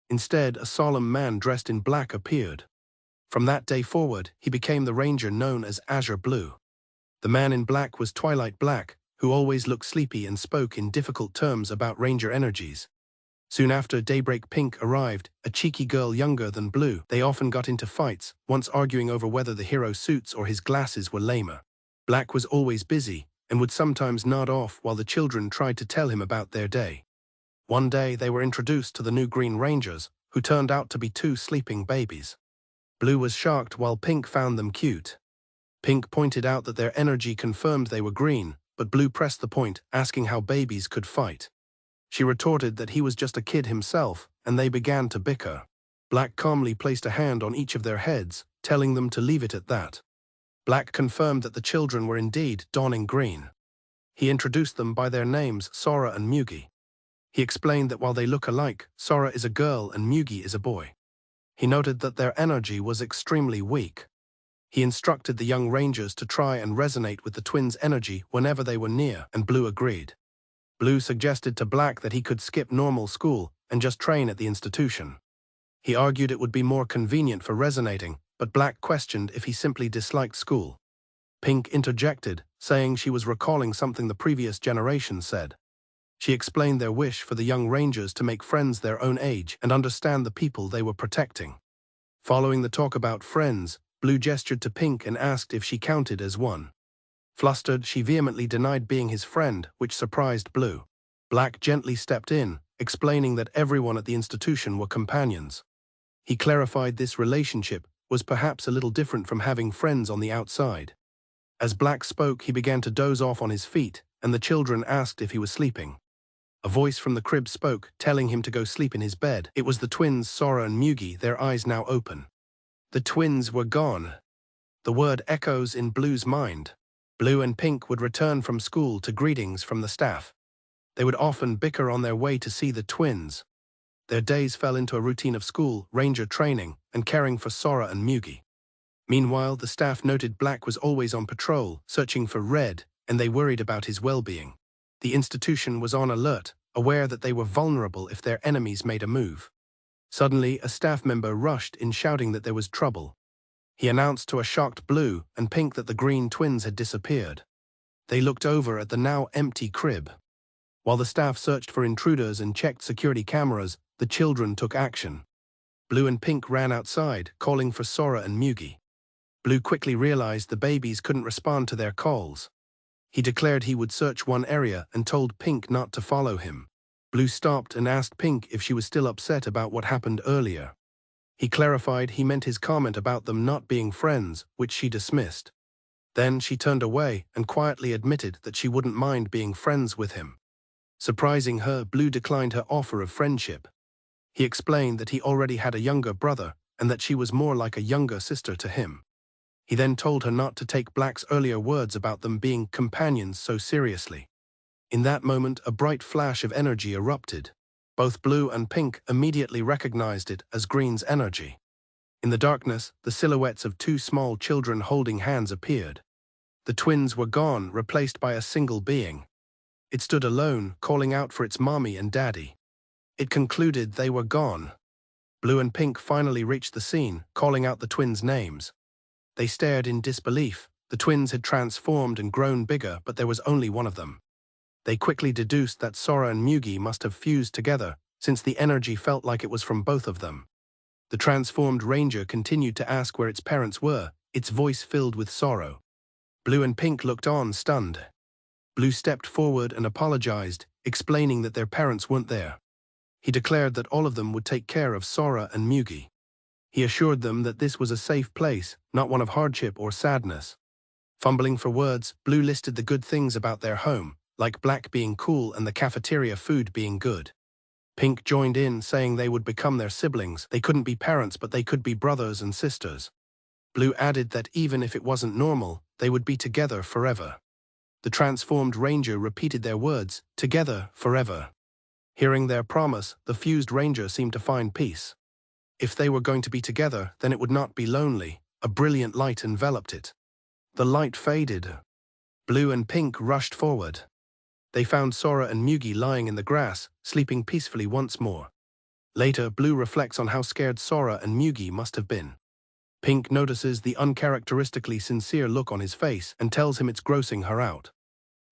Instead, a solemn man dressed in black appeared. From that day forward, he became the ranger known as Azure Blue. The man in black was Twilight Black, who always looked sleepy and spoke in difficult terms about ranger energies. Soon after, Daybreak Pink arrived, a cheeky girl younger than Blue. They often got into fights, once arguing over whether the hero's suits or his glasses were lamer. Black was always busy, and would sometimes nod off while the children tried to tell him about their day. One day, they were introduced to the new Green Rangers, who turned out to be two sleeping babies. Blue was shocked while Pink found them cute. Pink pointed out that their energy confirmed they were green, but Blue pressed the point, asking how babies could fight. She retorted that he was just a kid himself, and they began to bicker. Black calmly placed a hand on each of their heads, telling them to leave it at that. Black confirmed that the children were indeed donning green. He introduced them by their names, Sora and Mugi. He explained that while they look alike, Sora is a girl and Mugi is a boy. He noted that their energy was extremely weak. He instructed the young rangers to try and resonate with the twins' energy whenever they were near, and Blue agreed. Blue suggested to Black that he could skip normal school and just train at the institution. He argued it would be more convenient for resonating, but Black questioned if he simply disliked school. Pink interjected, saying she was recalling something the previous generation said. She explained their wish for the young rangers to make friends their own age and understand the people they were protecting. Following the talk about friends, Blue gestured to Pink and asked if she counted as one. Flustered, she vehemently denied being his friend, which surprised Blue. Black gently stepped in, explaining that everyone at the institution were companions. He clarified this relationship was perhaps a little different from having friends on the outside. As Black spoke, he began to doze off on his feet, and the children asked if he was sleeping. A voice from the crib spoke, telling him to go sleep in his bed. It was the twins, Sora and Mugi, their eyes now open. The twins were gone. The word echoes in Blue's mind. Blue and Pink would return from school to greetings from the staff. They would often bicker on their way to see the twins. Their days fell into a routine of school, ranger training, and caring for Sora and Mugi. Meanwhile, the staff noted Black was always on patrol, searching for Red, and they worried about his well-being. The institution was on alert, aware that they were vulnerable if their enemies made a move. Suddenly, a staff member rushed in shouting that there was trouble. He announced to a shocked Blue and Pink that the green twins had disappeared. They looked over at the now empty crib. While the staff searched for intruders and checked security cameras, the children took action. Blue and Pink ran outside, calling for Sora and Mugi. Blue quickly realized the babies couldn't respond to their calls. He declared he would search one area and told Pink not to follow him. Blue stopped and asked Pink if she was still upset about what happened earlier. He clarified he meant his comment about them not being friends, which she dismissed. Then she turned away and quietly admitted that she wouldn't mind being friends with him. Surprising her, Blue declined her offer of friendship. He explained that he already had a younger brother and that she was more like a younger sister to him. He then told her not to take Black's earlier words about them being companions so seriously. In that moment, a bright flash of energy erupted. Both Blue and Pink immediately recognized it as Green's energy. In the darkness, the silhouettes of two small children holding hands appeared. The twins were gone, replaced by a single being. It stood alone, calling out for its mommy and daddy. It concluded they were gone. Blue and Pink finally reached the scene, calling out the twins' names. They stared in disbelief. The twins had transformed and grown bigger, but there was only one of them. They quickly deduced that Sora and Mugi must have fused together, since the energy felt like it was from both of them. The transformed ranger continued to ask where its parents were, its voice filled with sorrow. Blue and Pink looked on, stunned. Blue stepped forward and apologized, explaining that their parents weren't there. He declared that all of them would take care of Sora and Mugi. He assured them that this was a safe place, not one of hardship or sadness. Fumbling for words, Blue listed the good things about their home, like Black being cool and the cafeteria food being good. Pink joined in, saying they would become their siblings. They couldn't be parents, but they could be brothers and sisters. Blue added that even if it wasn't normal, they would be together forever. The transformed ranger repeated their words, together forever. Hearing their promise, the fused ranger seemed to find peace. If they were going to be together, then it would not be lonely. A brilliant light enveloped it. The light faded. Blue and Pink rushed forward. They found Sora and Mugi lying in the grass, sleeping peacefully once more. Later, Blue reflects on how scared Sora and Mugi must have been. Pink notices the uncharacteristically sincere look on his face and tells him it's grossing her out.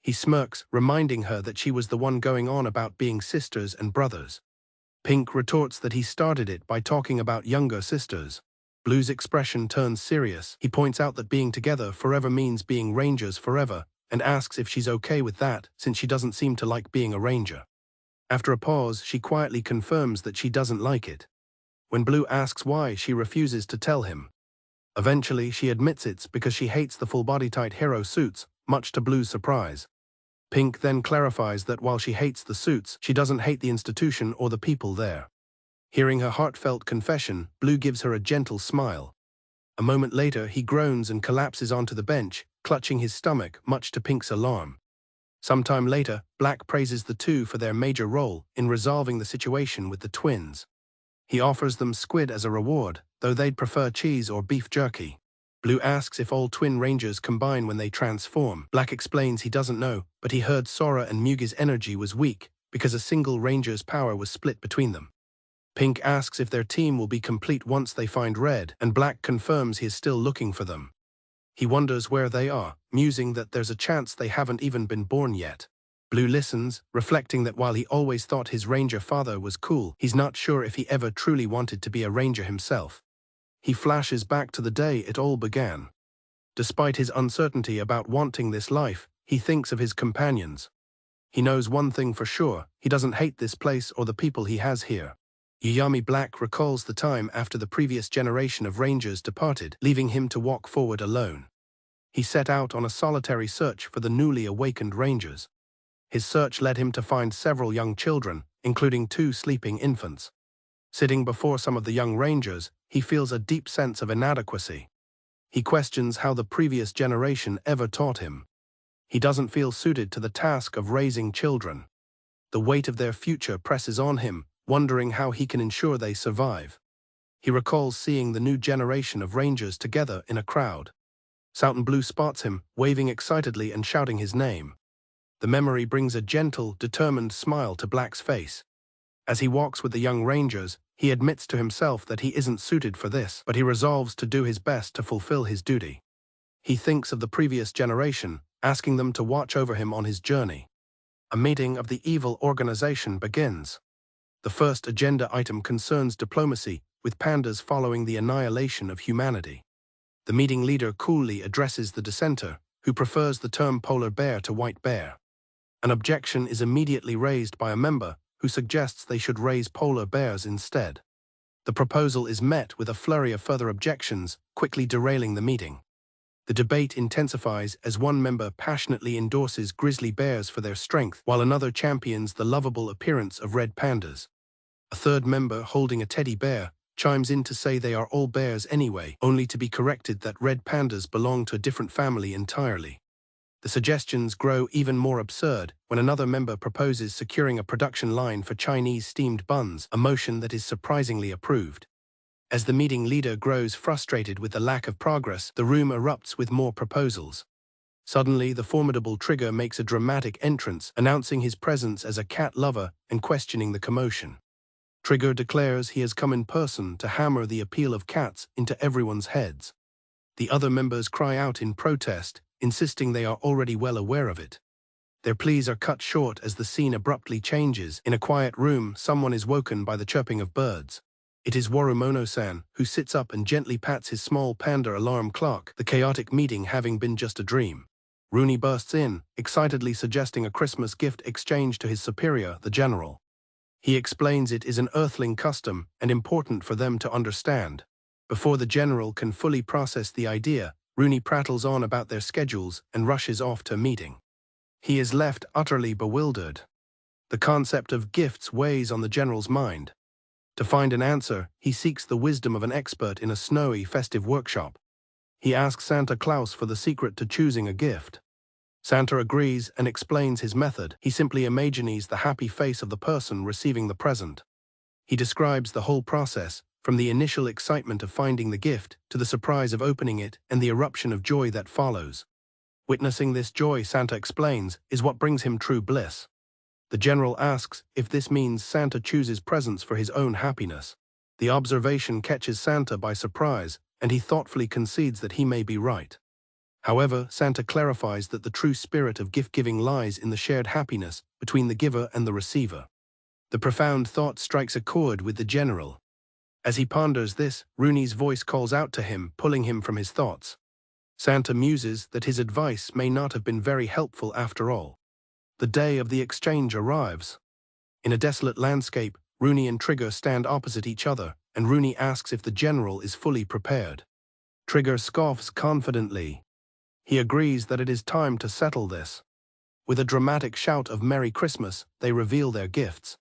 He smirks, reminding her that she was the one going on about being sisters and brothers. Pink retorts that he started it by talking about younger sisters. Blue's expression turns serious. He points out that being together forever means being rangers forever, and asks if she's okay with that, since she doesn't seem to like being a ranger. After a pause, she quietly confirms that she doesn't like it. When Blue asks why, she refuses to tell him. Eventually, she admits it's because she hates the full-body-tight hero suits, much to Blue's surprise. Pink then clarifies that while she hates the suits, she doesn't hate the institution or the people there. Hearing her heartfelt confession, Blue gives her a gentle smile. A moment later, he groans and collapses onto the bench, clutching his stomach, much to Pink's alarm. Sometime later, Black praises the two for their major role in resolving the situation with the twins. He offers them squid as a reward, though they'd prefer cheese or beef jerky. Blue asks if all twin rangers combine when they transform. Black explains he doesn't know, but he heard Sora and Mugi's energy was weak because a single ranger's power was split between them. Pink asks if their team will be complete once they find Red, and Black confirms he is still looking for them. He wonders where they are, musing that there's a chance they haven't even been born yet. Blue listens, reflecting that while he always thought his ranger father was cool, he's not sure if he ever truly wanted to be a ranger himself. He flashes back to the day it all began. Despite his uncertainty about wanting this life, he thinks of his companions. He knows one thing for sure, he doesn't hate this place or the people he has here. Uyami Black recalls the time after the previous generation of rangers departed, leaving him to walk forward alone. He set out on a solitary search for the newly awakened rangers. His search led him to find several young children, including 2 sleeping infants. Sitting before some of the young rangers, he feels a deep sense of inadequacy. He questions how the previous generation ever taught him. He doesn't feel suited to the task of raising children. The weight of their future presses on him, wondering how he can ensure they survive. He recalls seeing the new generation of rangers together in a crowd. Southern Blue spots him, waving excitedly and shouting his name. The memory brings a gentle, determined smile to Black's face. As he walks with the young rangers, he admits to himself that he isn't suited for this, but he resolves to do his best to fulfill his duty. He thinks of the previous generation, asking them to watch over him on his journey. A meeting of the evil organization begins. The first agenda item concerns diplomacy, with pandas following the annihilation of humanity. The meeting leader coolly addresses the dissenter, who prefers the term polar bear to white bear. An objection is immediately raised by a member, who suggests they should raise polar bears instead. The proposal is met with a flurry of further objections, quickly derailing the meeting. The debate intensifies as one member passionately endorses grizzly bears for their strength, while another champions the lovable appearance of red pandas. A third member, holding a teddy bear, chimes in to say they are all bears anyway, only to be corrected that red pandas belong to a different family entirely. The suggestions grow even more absurd when another member proposes securing a production line for Chinese steamed buns, a motion that is surprisingly approved. As the meeting leader grows frustrated with the lack of progress, the room erupts with more proposals. Suddenly, the formidable Trigger makes a dramatic entrance, announcing his presence as a cat lover and questioning the commotion. Trigger declares he has come in person to hammer the appeal of cats into everyone's heads. The other members cry out in protest, insisting they are already well aware of it. Their pleas are cut short as the scene abruptly changes. In a quiet room, someone is woken by the chirping of birds. It is Warumono-san, who sits up and gently pats his small panda alarm clock, the chaotic meeting having been just a dream. Rooney bursts in, excitedly suggesting a Christmas gift exchange to his superior, the general. He explains it is an earthling custom and important for them to understand. Before the general can fully process the idea, Rooney prattles on about their schedules and rushes off to a meeting. He is left utterly bewildered. The concept of gifts weighs on the general's mind. To find an answer, he seeks the wisdom of an expert in a snowy, festive workshop. He asks Santa Claus for the secret to choosing a gift. Santa agrees and explains his method. He simply imagines the happy face of the person receiving the present. He describes the whole process, from the initial excitement of finding the gift to the surprise of opening it and the eruption of joy that follows. Witnessing this joy, Santa explains, is what brings him true bliss. The general asks if this means Santa chooses presents for his own happiness. The observation catches Santa by surprise, and he thoughtfully concedes that he may be right. However, Santa clarifies that the true spirit of gift-giving lies in the shared happiness between the giver and the receiver. The profound thought strikes a chord with the general. As he ponders this, Rooney's voice calls out to him, pulling him from his thoughts. Santa muses that his advice may not have been very helpful after all. The day of the exchange arrives. In a desolate landscape, Rooney and Trigger stand opposite each other, and Rooney asks if the general is fully prepared. Trigger scoffs confidently. He agrees that it is time to settle this. With a dramatic shout of Merry Christmas, they reveal their gifts.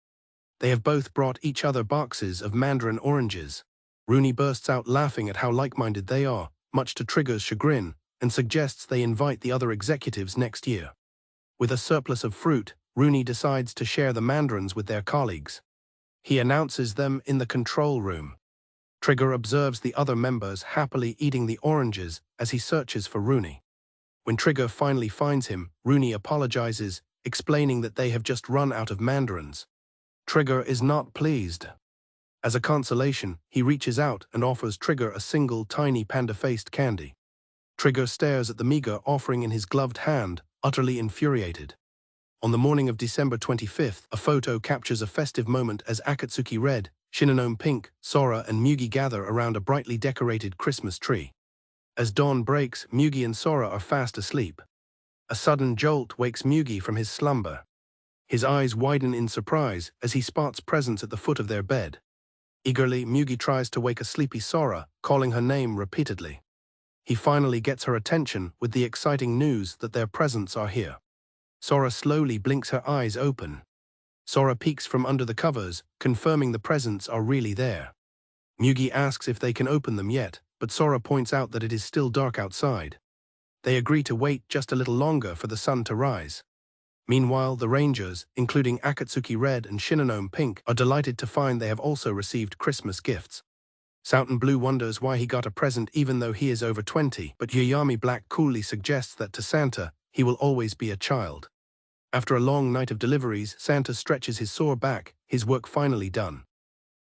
They have both brought each other boxes of mandarin oranges. Rooney bursts out laughing at how like-minded they are, much to Trigger's chagrin, and suggests they invite the other executives next year. With a surplus of fruit, Rooney decides to share the mandarins with their colleagues. He announces them in the control room. Trigger observes the other members happily eating the oranges as he searches for Rooney. When Trigger finally finds him, Rooney apologizes, explaining that they have just run out of mandarins. Trigger is not pleased. As a consolation, he reaches out and offers Trigger a single tiny panda-faced candy. Trigger stares at the meager offering in his gloved hand, utterly infuriated. On the morning of December 25th, a photo captures a festive moment as Akatsuki Red, Shinonome Pink, Sora and Mugi gather around a brightly decorated Christmas tree. As dawn breaks, Mugi and Sora are fast asleep. A sudden jolt wakes Mugi from his slumber. His eyes widen in surprise as he spots presents at the foot of their bed. Eagerly, Mugi tries to wake a sleepy Sora, calling her name repeatedly. He finally gets her attention with the exciting news that their presents are here. Sora slowly blinks her eyes open. Sora peeks from under the covers, confirming the presents are really there. Mugi asks if they can open them yet, but Sora points out that it is still dark outside. They agree to wait just a little longer for the sun to rise. Meanwhile, the Rangers, including Akatsuki Red and Shinonome Pink, are delighted to find they have also received Christmas gifts. Souten Blue wonders why he got a present even though he is over 20, but Yuyami Black coolly suggests that to Santa, he will always be a child. After a long night of deliveries, Santa stretches his sore back, his work finally done.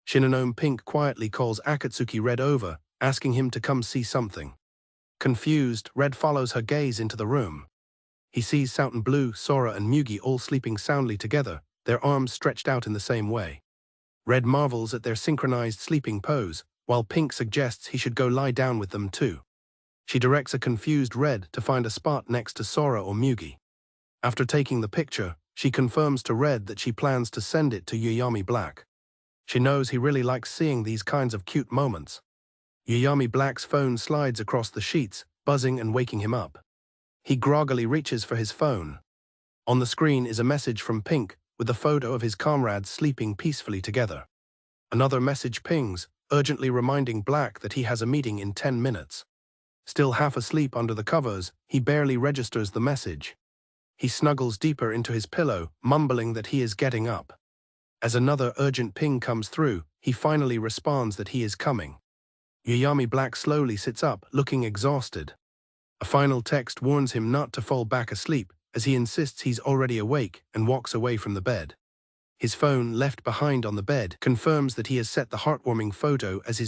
Shinonome Pink quietly calls Akatsuki Red over, asking him to come see something. Confused, Red follows her gaze into the room. He sees Souten Blue, Sora and Mugi all sleeping soundly together, their arms stretched out in the same way. Red marvels at their synchronized sleeping pose, while Pink suggests he should go lie down with them too. She directs a confused Red to find a spot next to Sora or Mugi. After taking the picture, she confirms to Red that she plans to send it to Yuyami Black. She knows he really likes seeing these kinds of cute moments. Yuyami Black's phone slides across the sheets, buzzing and waking him up. He groggily reaches for his phone. On the screen is a message from Pink, with a photo of his comrades sleeping peacefully together. Another message pings, urgently reminding Black that he has a meeting in 10 minutes. Still half asleep under the covers, he barely registers the message. He snuggles deeper into his pillow, mumbling that he is getting up. As another urgent ping comes through, he finally responds that he is coming. Yuyami Black slowly sits up, looking exhausted. A final text warns him not to fall back asleep, as he insists he's already awake and walks away from the bed. His phone, left behind on the bed, confirms that he has set the heartwarming photo as his